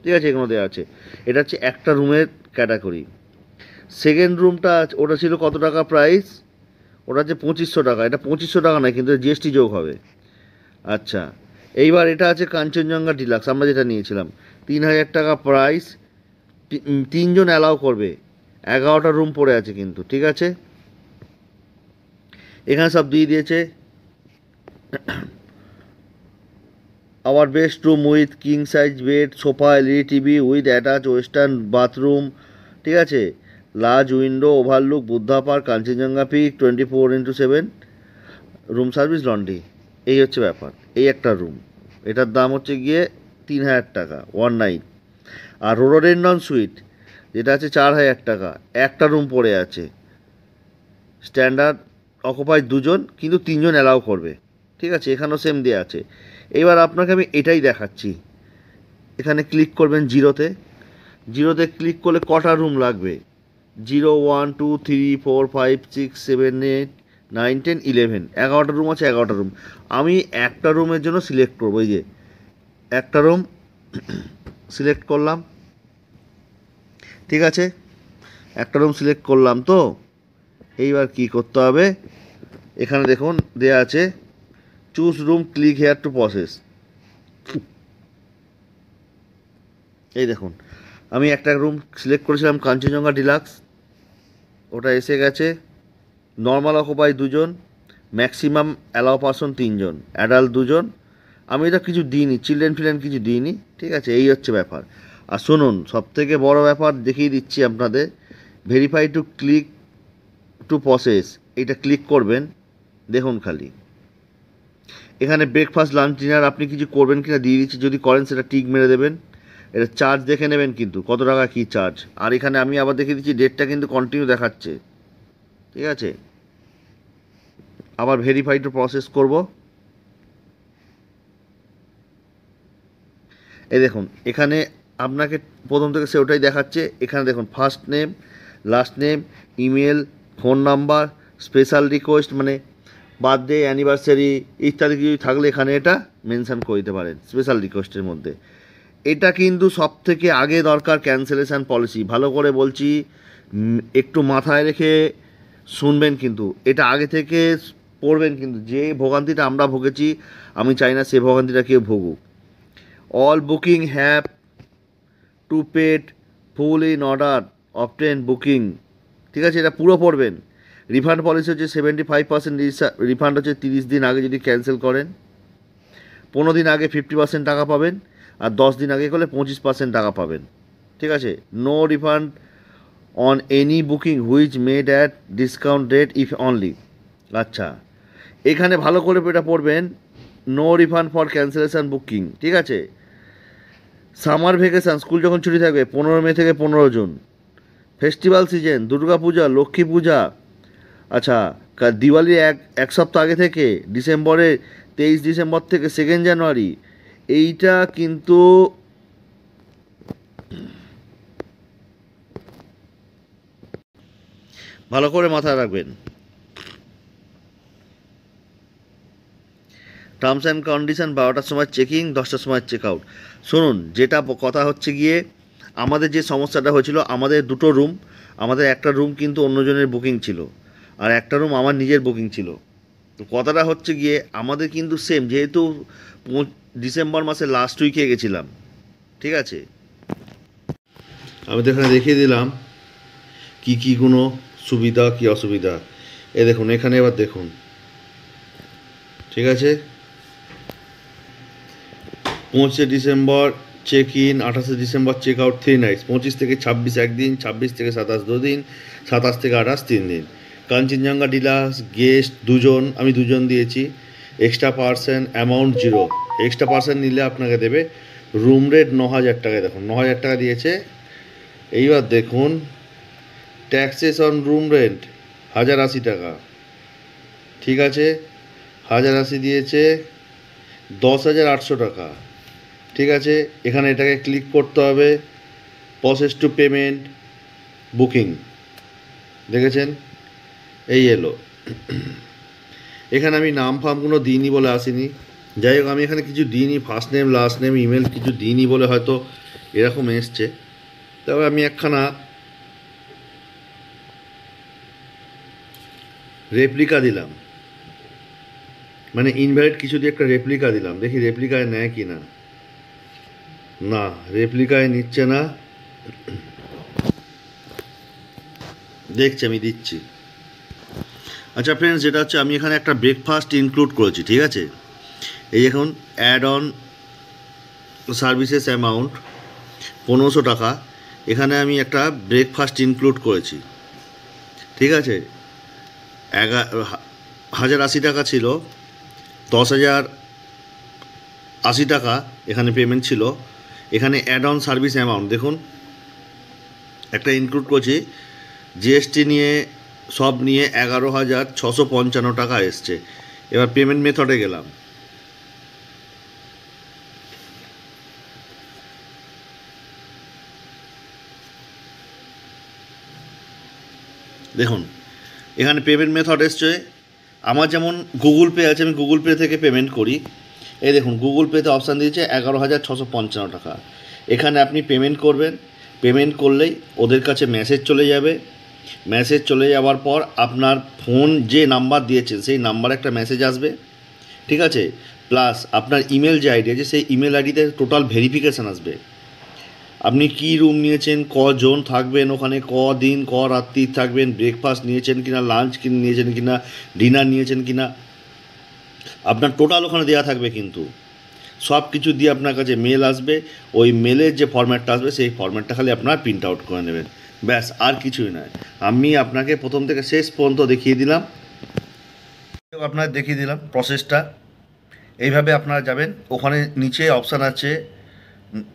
ঠিক আছে, এগুলো দেওয়া আছে। এটা হচ্ছে একটা রুমের ক্যাটাগরি। সেকেন্ড রুমটা ওটা ছিল কত টাকা প্রাইস, ওটা হচ্ছে 2500 টাকা। এটা 2500 টাকা নয়, কিন্তু জিএসটি যোগ হবে। আচ্ছা, এইবার এটা আছে কাঞ্চনজঙ্ঘা ডিলাক্স, আমরা যেটা নিয়েছিলাম, 3,000 টাকা প্রাইস, 3 জন অ্যালাউ করবে, 11টা রুম পড়ে আছে কিন্তু, ঠিক আছে। এখানে সব দিয়ে দিয়েছে। Our best room with king size bed, sofa, LED TV with attach western bathroom, ঠিক আছে। Large window overlook Buddha park, Kanchenjunga peak, 24x7, room service, laundry. এই হচ্ছে ব্যাপার। এই একটা রুম, এটার দাম হচ্ছে গিয়ে 3,000 টাকা 1 নাইট। আর রোডোডেন্ড্রন সুইট যেটা আছে 4,000 টাকা, একটা রুম পড়ে আছে, স্ট্যান্ডার্ড অকুপাই 2 জন, কিন্তু 3 জন অ্যালাউ করবে, ঠিক আছে। এখানেও সেম দেওয়া আছে। এবার আপনাকে আমি এটাই দেখাচ্ছি। এখানে ক্লিক করবেন জিরোতে। জিরোতে ক্লিক করলে কটা রুম লাগবে? 0, 1, 2, 3, 4, 5, 6, 7, 8, 9, 10, 11, 11টা রুম আছে, 11টা রুম। আমি একটা রুমের জন্য সিলেক্ট করবো। এই যে একটা রুম সিলেক্ট করলাম, ঠিক আছে। একটা রুম সিলেক্ট করলাম। তো এইবার কি করতে হবে? এখানে দেখুন দেয়া আছে choose room, click here to process. এই দেখুন আমি একটা রুম সিলেক্ট করেছিলাম কাঞ্চনজঙ্ঘা ডিলাক্স, ওটা এসে গেছে। নর্মাল অকুপাই 2 জন, ম্যাক্সিমাম অ্যালাউ পারসন 3 জন, অ্যাডাল্ট 2 জন। আমি এটা কিছু দিইনি, চিলড্রেন ফিলেন কিছু দিইনি, ঠিক আছে। এই হচ্ছে ব্যাপার। আর শুনুন, সবথেকে বড় ব্যাপার দেখিয়ে দিচ্ছি আপনাদের, verify to click to process, এটা ক্লিক করবেন। দেখুন খালি এখানে ব্রেকফাস্ট, লাঞ্চ, ডিনার আপনি কিছু করবেন কিনা দিয়ে দিচ্ছি। যদি করেন সেটা টিক মেরে দেবেন। এটা চার্জ দেখে নেবেন কিন্তু কত টাকা কী চার্জ। আর এখানে আমি আবার দেখিয়ে দিচ্ছি, ডেটটা কিন্তু কন্টিনিউ দেখাচ্ছে, ঠিক আছে। আবার ভেরিফাই টু প্রসেস করব। এই দেখুন এখানে আপনাকে প্রথম থেকে সে ওটাই দেখাচ্ছে। এখানে দেখুন first name, last name, email, phone number, special request মানে বার্থডে, অ্যানিভার্সারি ইত্যাদি কিছু থাকলে এখানে এটা মেনশান করে দিতে পারেন স্পেশাল রিকোয়েস্টের মধ্যে। এটা কিন্তু সব থেকে আগে দরকার ক্যান্সেলেশন পলিসি। ভালো করে বলছি, একটু মাথায় রেখে শুনবেন, কিন্তু এটা আগে থেকে পড়বেন। কিন্তু যে ভোগান্তিটা আমরা ভুগেছি, আমি চাই না সে ভোগান্তিটা কেউ ভুগুক। All booking have to paid full in order obtain booking, ঠিক আছে। এটা পুরো পড়বেন। রিফান্ড পলিসি হচ্ছে 75% রিফান্ড হচ্ছে 30 দিন আগে যদি ক্যান্সেল করেন। 15 দিন আগে 50% টাকা পাবেন, আর 10 দিন আগে করলে 25% টাকা পাবেন, ঠিক আছে। No refund on any booking which made at discount rate if only. আচ্ছা, এখানে ভালো করে এটা পড়বেন, no refund for cancellation booking, ঠিক আছে। সামার ভ্যাকেশান, স্কুল যখন ছুটি থাকবে 15 মে থেকে 15 জুন। ফেস্টিভ্যাল সিজন, দুর্গা পূজা, লক্ষ্মী পূজা, আচ্ছা দিওয়ালি এক সপ্তাহ আগে থেকে, ডিসেম্বরে 23 ডিসেম্বর থেকে 2 জানুয়ারি। এইটা কিন্তু ভালো করে মাথায় রাখবেন। টার্মস অ্যান্ড কন্ডিশন, 12টার সময় চেকিং, 10টার সময় চেক আউট। শুনুন, যেটা কথা হচ্ছে গিয়ে, আমাদের যে সমস্যাটা হয়েছিল, আমাদের দুটো রুম, আমাদের একটা রুম কিন্তু অন্যজনের বুকিং ছিল, আর একটা রুম আমার নিজের বুকিং ছিল। তো কথাটা হচ্ছে গিয়ে আমাদের কিন্তু সেম, যেহেতু ডিসেম্বর মাসের লাস্ট উইকে গেছিলাম, ঠিক আছে। আমি তো এখানে দেখিয়ে দিলাম কি কি কোনো সুবিধা কি অসুবিধা। এ দেখুন এখানে এবার দেখুন, ঠিক আছে। 25 December check in, 28 December check out 3 nights, 25 থেকে 26 একদিন, 26 থেকে 27 2 দিন, 27 থেকে 28 3 দিন। কাঞ্চনজঙ্ঘা ডিলাক্স গেস্ট 2 জন, আমি 2 জন দিয়েছি। Extra person amount 0, extra person নিলে আপনাকে দেবে। রুম রেট 9,000 টাকায়, দেখুন 9,000 টাকা দিয়েছে। এইবার দেখুন ট্যাক্সেস অন রুম রেন্ট 1,080 টাকা, ঠিক আছে। 1,080 দিয়েছে, 10,800 টাকা, ঠিক আছে। এখানে এটাকে ক্লিক করতে হবে, প্রসেস টু পেমেন্ট বুকিং, দেখেছেন এই এলো। এখানে আমি নাম ফামগুলো দিইনি বলে আসিনি, যাই হোক আমি এখানে কিছু দিইনি, first name last name email কিছু দিইনি বলে হয়তো এরকম এসছে। তবে আমি একখানা রেপ্লিকা দিলাম, মানে ইনভ্যালিড কিছু দিয়ে একটা রেপ্লিকা দিলাম, দেখি রেপ্লিকায় নেয় কি না। না, রেপ্লিকায় নিচ্ছে না, দেখছি আমি দিচ্ছি। আচ্ছা ফ্রেন্ডস, যেটা হচ্ছে আমি এখানে একটা ব্রেকফাস্ট ইনক্লুড করেছি, ঠিক আছে। এই এখন অ্যাড অন সার্ভিসেস অ্যামাউন্ট 1500 টাকা, এখানে আমি একটা ব্রেকফাস্ট ইনক্লুড করেছি, ঠিক আছে। 1080 টাকা ছিল, 10,080 টাকা এখানে পেমেন্ট ছিল। এখানে অ্যাড অন সার্ভিস অ্যামাউন্ট দেখুন একটা ইনক্লুড করছি, জিএসটি নিয়ে সব নিয়ে 11,655 টাকা এসছে। এবার পেমেন্ট মেথডে গেলাম, দেখুন এখানে পেমেন্ট মেথড এসছে। আমার যেমন গুগল পে আছে, আমি গুগল পে থেকে পেমেন্ট করি। এই দেখুন গুগল পেতে অপশান দিয়েছে 11,655 টাকা। এখানে আপনি পেমেন্ট করবেন, পেমেন্ট করলেই ওদের কাছে মেসেজ চলে যাবে। মেসেজ চলে যাওয়ার পর আপনার ফোন যে নাম্বার দিয়েছেন সেই নাম্বারে একটা মেসেজ আসবে, ঠিক আছে। প্লাস আপনার ইমেল যে আইডি আছে সেই ইমেল আইডিতে টোটাল ভেরিফিকেশান আসবে। আপনি কি রুম নিয়েছেন, কজন থাকবেন ওখানে, কদিন রাত্রি থাকবেন, ব্রেকফাস্ট নিয়েছেন কিনা, লাঞ্চ নিয়েছেন কিনা, ডিনার নিয়েছেন কিনা, আপনার টোটাল ওখানে দেওয়া থাকবে। কিন্তু সব কিছু দিয়ে আপনার কাছে মেল আসবে, ওই মেলের যে ফরম্যাটটা আসবে সেই ফরম্যাটটা খালি আপনার প্রিন্ট আউট করে নেবেন, ব্যাস, আর কিছুই নয়। আমি আপনাকে প্রথম থেকে শেষ পর্যন্ত দেখিয়ে দিলাম, আপনার দেখিয়ে দিলাম প্রসেসটা। এইভাবে আপনারা যাবেন, ওখানে নিচে অপশান আছে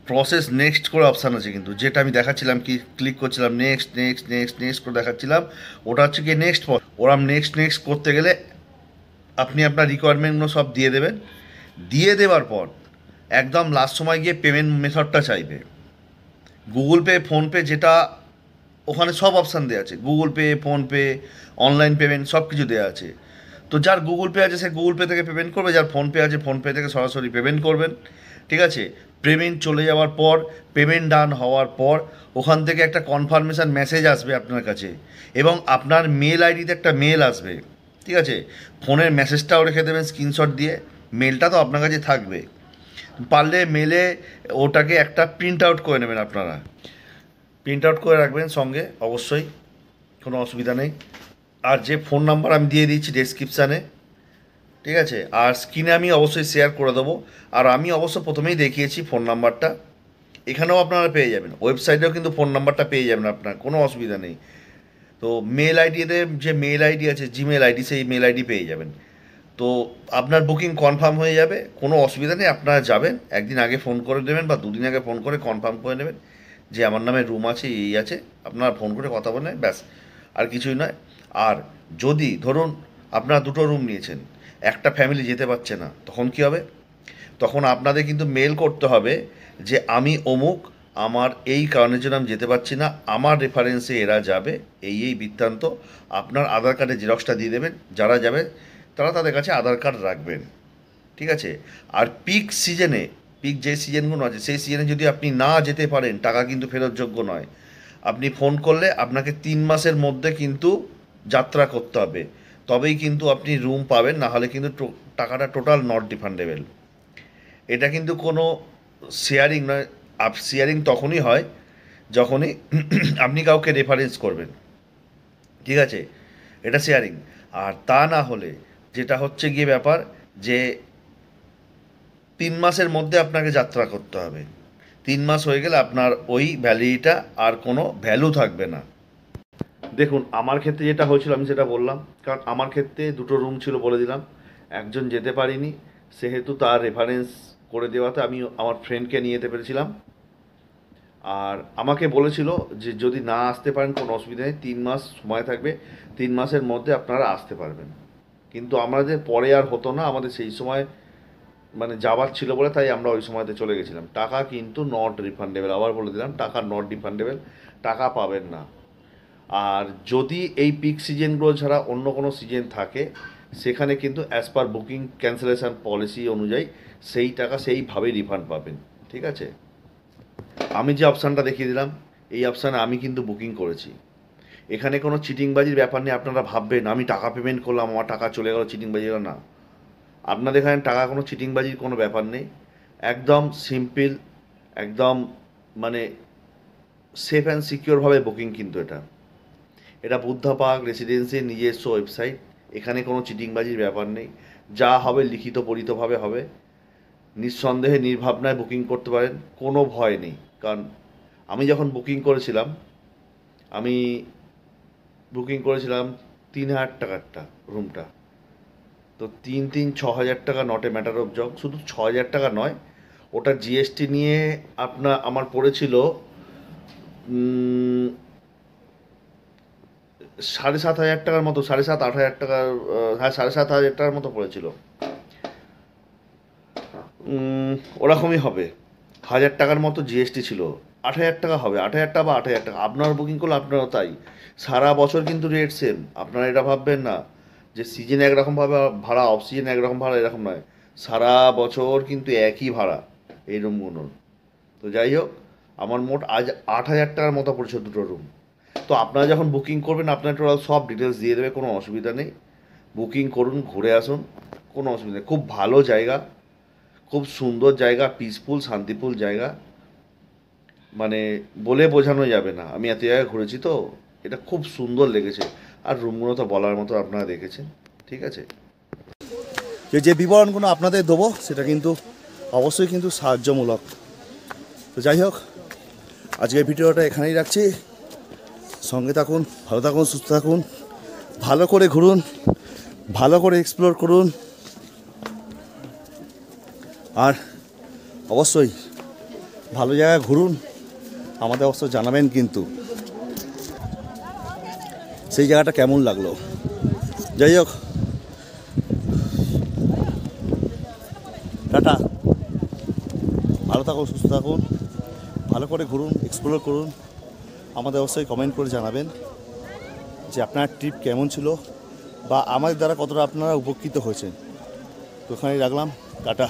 প্রসেস নেক্সট করে অপশান আছে, কিন্তু যেটা আমি দেখাচ্ছিলাম কি ক্লিক করছিলাম নেক্সট নেক্সট নেক্সট নেক্সট করে দেখাচ্ছিলাম, ওটা হচ্ছে কি নেক্সট। ওরা নেক্সট নেক্সট করতে গেলে আপনি আপনার রিকোয়ারমেন্টগুলো সব দিয়ে দেবেন। দিয়ে দেওয়ার পর একদম লাস্ট সময় গিয়ে পেমেন্ট মেথডটা চাইবে। গুগল পে, ফোনপে, যেটা ওখানে সব অপশান দেওয়া আছে, Google pay, PhonePe, online payment সব কিছু দেওয়া আছে। তো যার গুগল পে আছে সে গুগল পে থেকে পেমেন্ট করবে, যার ফোনপে আছে ফোনপে থেকে সরাসরি পেমেন্ট করবেন, ঠিক আছে। পেমেন্ট চলে যাওয়ার পর, পেমেন্ট ডান হওয়ার পর ওখান থেকে একটা কনফার্মেশান মেসেজ আসবে আপনার কাছে, এবং আপনার মেল আইডিতে একটা মেল আসবে, ঠিক আছে। ফোনের মেসেজটাও রেখে দেবেন স্ক্রিনশট দিয়ে, মেলটা তো আপনার কাছে থাকবে। পারলে মেলে ওটাকে একটা প্রিন্ট আউট করে নেবেন আপনারা, প্রিন্ট আউট করে রাখবেন সঙ্গে অবশ্যই, কোনো অসুবিধা নেই। আর যে ফোন নাম্বার আমি দিয়ে দিচ্ছি ডেসক্রিপশানে, ঠিক আছে, আর স্ক্রিনে আমি অবশ্যই শেয়ার করে দেবো। আর আমি অবশ্য প্রথমেই দেখিয়েছি ফোন নাম্বারটা, এখানেও আপনারা পেয়ে যাবেন, ওয়েবসাইটেও কিন্তু ফোন নাম্বারটা পেয়ে যাবেন আপনার, কোনো অসুবিধা নেই। তো মেল আইডিতে যে মেল আইডি আছে জিমেল আইডি, সেই মেল আইডি পেয়ে যাবেন। তো আপনার বুকিং কনফার্ম হয়ে যাবে, কোনো অসুবিধা নেই। আপনারা যাবেন, একদিন আগে ফোন করে দেবেন বা দুদিন আগে ফোন করে কনফার্ম করে নেবেন যে আমার নামে রুম আছে, এই আছে, আপনারা ফোন করে কথা বলেন, ব্যাস, আর কিছুই নয়। আর যদি ধরুন আপনারা দুটো রুম নিয়েছেন, একটা ফ্যামিলি যেতে পারছে না, তখন কী হবে? তখন আপনাদের কিন্তু মেল করতে হবে যে আমি অমুক, আমার এই কারণের জন্য আমি যেতে পারছি না, আমার রেফারেন্সে এরা যাবে, এই বৃত্তান্ত। আপনার আধার কার্ডের জেরক্সটা দিয়ে দেবেন, যারা যাবে তারা তাদের কাছে আধার কার্ড রাখবেন, ঠিক আছে। আর পিক সিজনে, পিক যে সিজনগুলো আছে সেই সিজনে যদি আপনি না যেতে পারেন, টাকা কিন্তু ফেরতযোগ্য নয়। আপনি ফোন করলে আপনাকে 3 মাসের মধ্যে কিন্তু যাত্রা করতে হবে, তবেই কিন্তু আপনি রুম পাবেন, না হলে কিন্তু টাকাটা টোটাল নট রিফান্ডেবল। এটা কিন্তু কোনো শেয়ারিং নয়। শেয়ারিং তখনই হয় যখনই আপনি কাউকে রেফারেন্স করবেন, ঠিক আছে, এটা শেয়ারিং। আর তা না হলে যেটা হচ্ছে গিয়ে ব্যাপার যে 3 মাসের মধ্যে আপনাকে যাত্রা করতে হবে। 3 মাস হয়ে গেলে আপনার ওই ভ্যালিডিটা আর কোনো ভ্যালু থাকবে না। দেখুন আমার ক্ষেত্রে যেটা হয়েছিল আমি সেটা বললাম, কারণ আমার ক্ষেত্রে দুটো রুম ছিল বলে দিলাম, একজন যেতে পারিনি, সেহেতু তার রেফারেন্স করে দেওয়াতে আমি আমার ফ্রেন্ডকে নিয়ে যেতে পেরেছিলাম। আর আমাকে বলেছিল যে যদি না আসতে পারেন কোনো অসুবিধা নেই, 3 মাস সময় থাকবে, 3 মাসের মধ্যে আপনারা আসতে পারবেন। কিন্তু আমাদের পরে আর হতো না, আমাদের সেই সময় মানে যাওয়ার ছিল বলে তাই আমরা ওই সময়তে চলে গেছিলাম। টাকা কিন্তু নট রিফান্ডেবল, আবার বলে দিলাম, টাকা নট রিফান্ডেবল, টাকা পাবেন না। আর যদি এই পিক সিজনগুলো ছাড়া অন্য কোনো সিজন থাকে, সেখানে কিন্তু as per booking cancellation policy অনুযায়ী সেই টাকা সেইভাবেই রিফান্ড পাবেন, ঠিক আছে। আমি যে অপশানটা দেখিয়ে দিলাম, এই অপশানে আমি কিন্তু বুকিং করেছি, এখানে কোনো চিটিংবাজির ব্যাপার নেই। আপনারা ভাববেন আমি টাকা পেমেন্ট করলাম আমার টাকা চলে গেল, চিটিংবাজি হলো না। আপনাদের এখানে টাকা কোনো চিটিংবাজির কোনো ব্যাপার নেই, একদম সিম্পল একদম মানে সেফ অ্যান্ড সিকিওরভাবে বুকিং, কিন্তু এটা বুদ্ধা পার্ক রেসিডেন্সির নিজস্ব ওয়েবসাইট। এখানে কোনো চিটিংবাজির ব্যাপার নেই, যা হবে লিখিত পরিতভাবে হবে। নিঃসন্দেহে নির্ভাবনায় বুকিং করতে পারেন, কোনো ভয় নেই। কারণ আমি যখন বুকিং করেছিলাম, আমি বুকিং করেছিলাম 3,000 টাকারটা রুমটা। তো 6,000 টাকা, not a matter of job. শুধু 6,000 টাকা নয়, ওটা জিএসটি নিয়ে আমার পড়েছিল 7,500 টাকার মতো, 7,500-8,000 টাকার, হ্যাঁ 7,500 টাকার মতো পড়েছিল। ওরকমই হবে, 1,000 টাকার মতো জিএসটি ছিল। 8,000 টাকা হবে, 8,000 টাকা বা 8,000 টাকা। আপনারা বুকিং করলে আপনারাও তাই। সারা বছর কিন্তু রেট সেম। আপনারা এটা ভাববেন না যে সিজনে একরকমভাবে ভাড়া, অফ সিজনে একরকম ভাড়া, এরকম নয়। সারা বছর কিন্তু একই ভাড়া এই রুমগুলোর। তো যাই হোক, আমার মোট আজ 8,000 টাকার মতো পড়েছে দুটো রুম। তো আপনারা যখন বুকিং করবেন, আপনার ওরা সব ডিটেলস দিয়ে দেবে, কোনো অসুবিধা নেই। বুকিং করুন, ঘুরে আসুন, কোনো অসুবিধা নেই। খুব ভালো জায়গা, খুব সুন্দর জায়গা, পিসফুল শান্তিপুর জায়গা, মানে বলে বোঝানো যাবে না। আমি এত জায়গায় ঘুরেছি, তো এটা খুব সুন্দর লেগেছে। আর রুমগুলো তো বলার মতো, আপনারা দেখেছেন। ঠিক আছে, যে বিবরণগুলো আপনাদের দেবো সেটা কিন্তু অবশ্যই কিন্তু সাহায্যমূলক। তো যাই হোক, আজকের ভিডিওটা এখানেই রাখছি। সঙ্গে থাকুন, ভালো থাকুন, সুস্থ থাকুন, ভালো করে ঘুরুন, ভালো করে এক্সপ্লোর করুন। আর অবশ্যই ভালো জায়গায় ঘুরুন, আমাদের অবশ্যই জানাবেন কিন্তু সেই জায়গাটা কেমন লাগলো। যাই হোক, টাটা, ভালো থাকুন, সুস্থ থাকুন, ভালো করে ঘুরুন, এক্সপ্লোর করুন। আমাদের অবশ্যই কমেন্ট করে জানাবেন যে আপনার ট্রিপ কেমন ছিল বা আমাদের দ্বারা কতটা আপনারা উপকৃত হয়েছেন। তো ওখানেই রাখলাম, টাটা।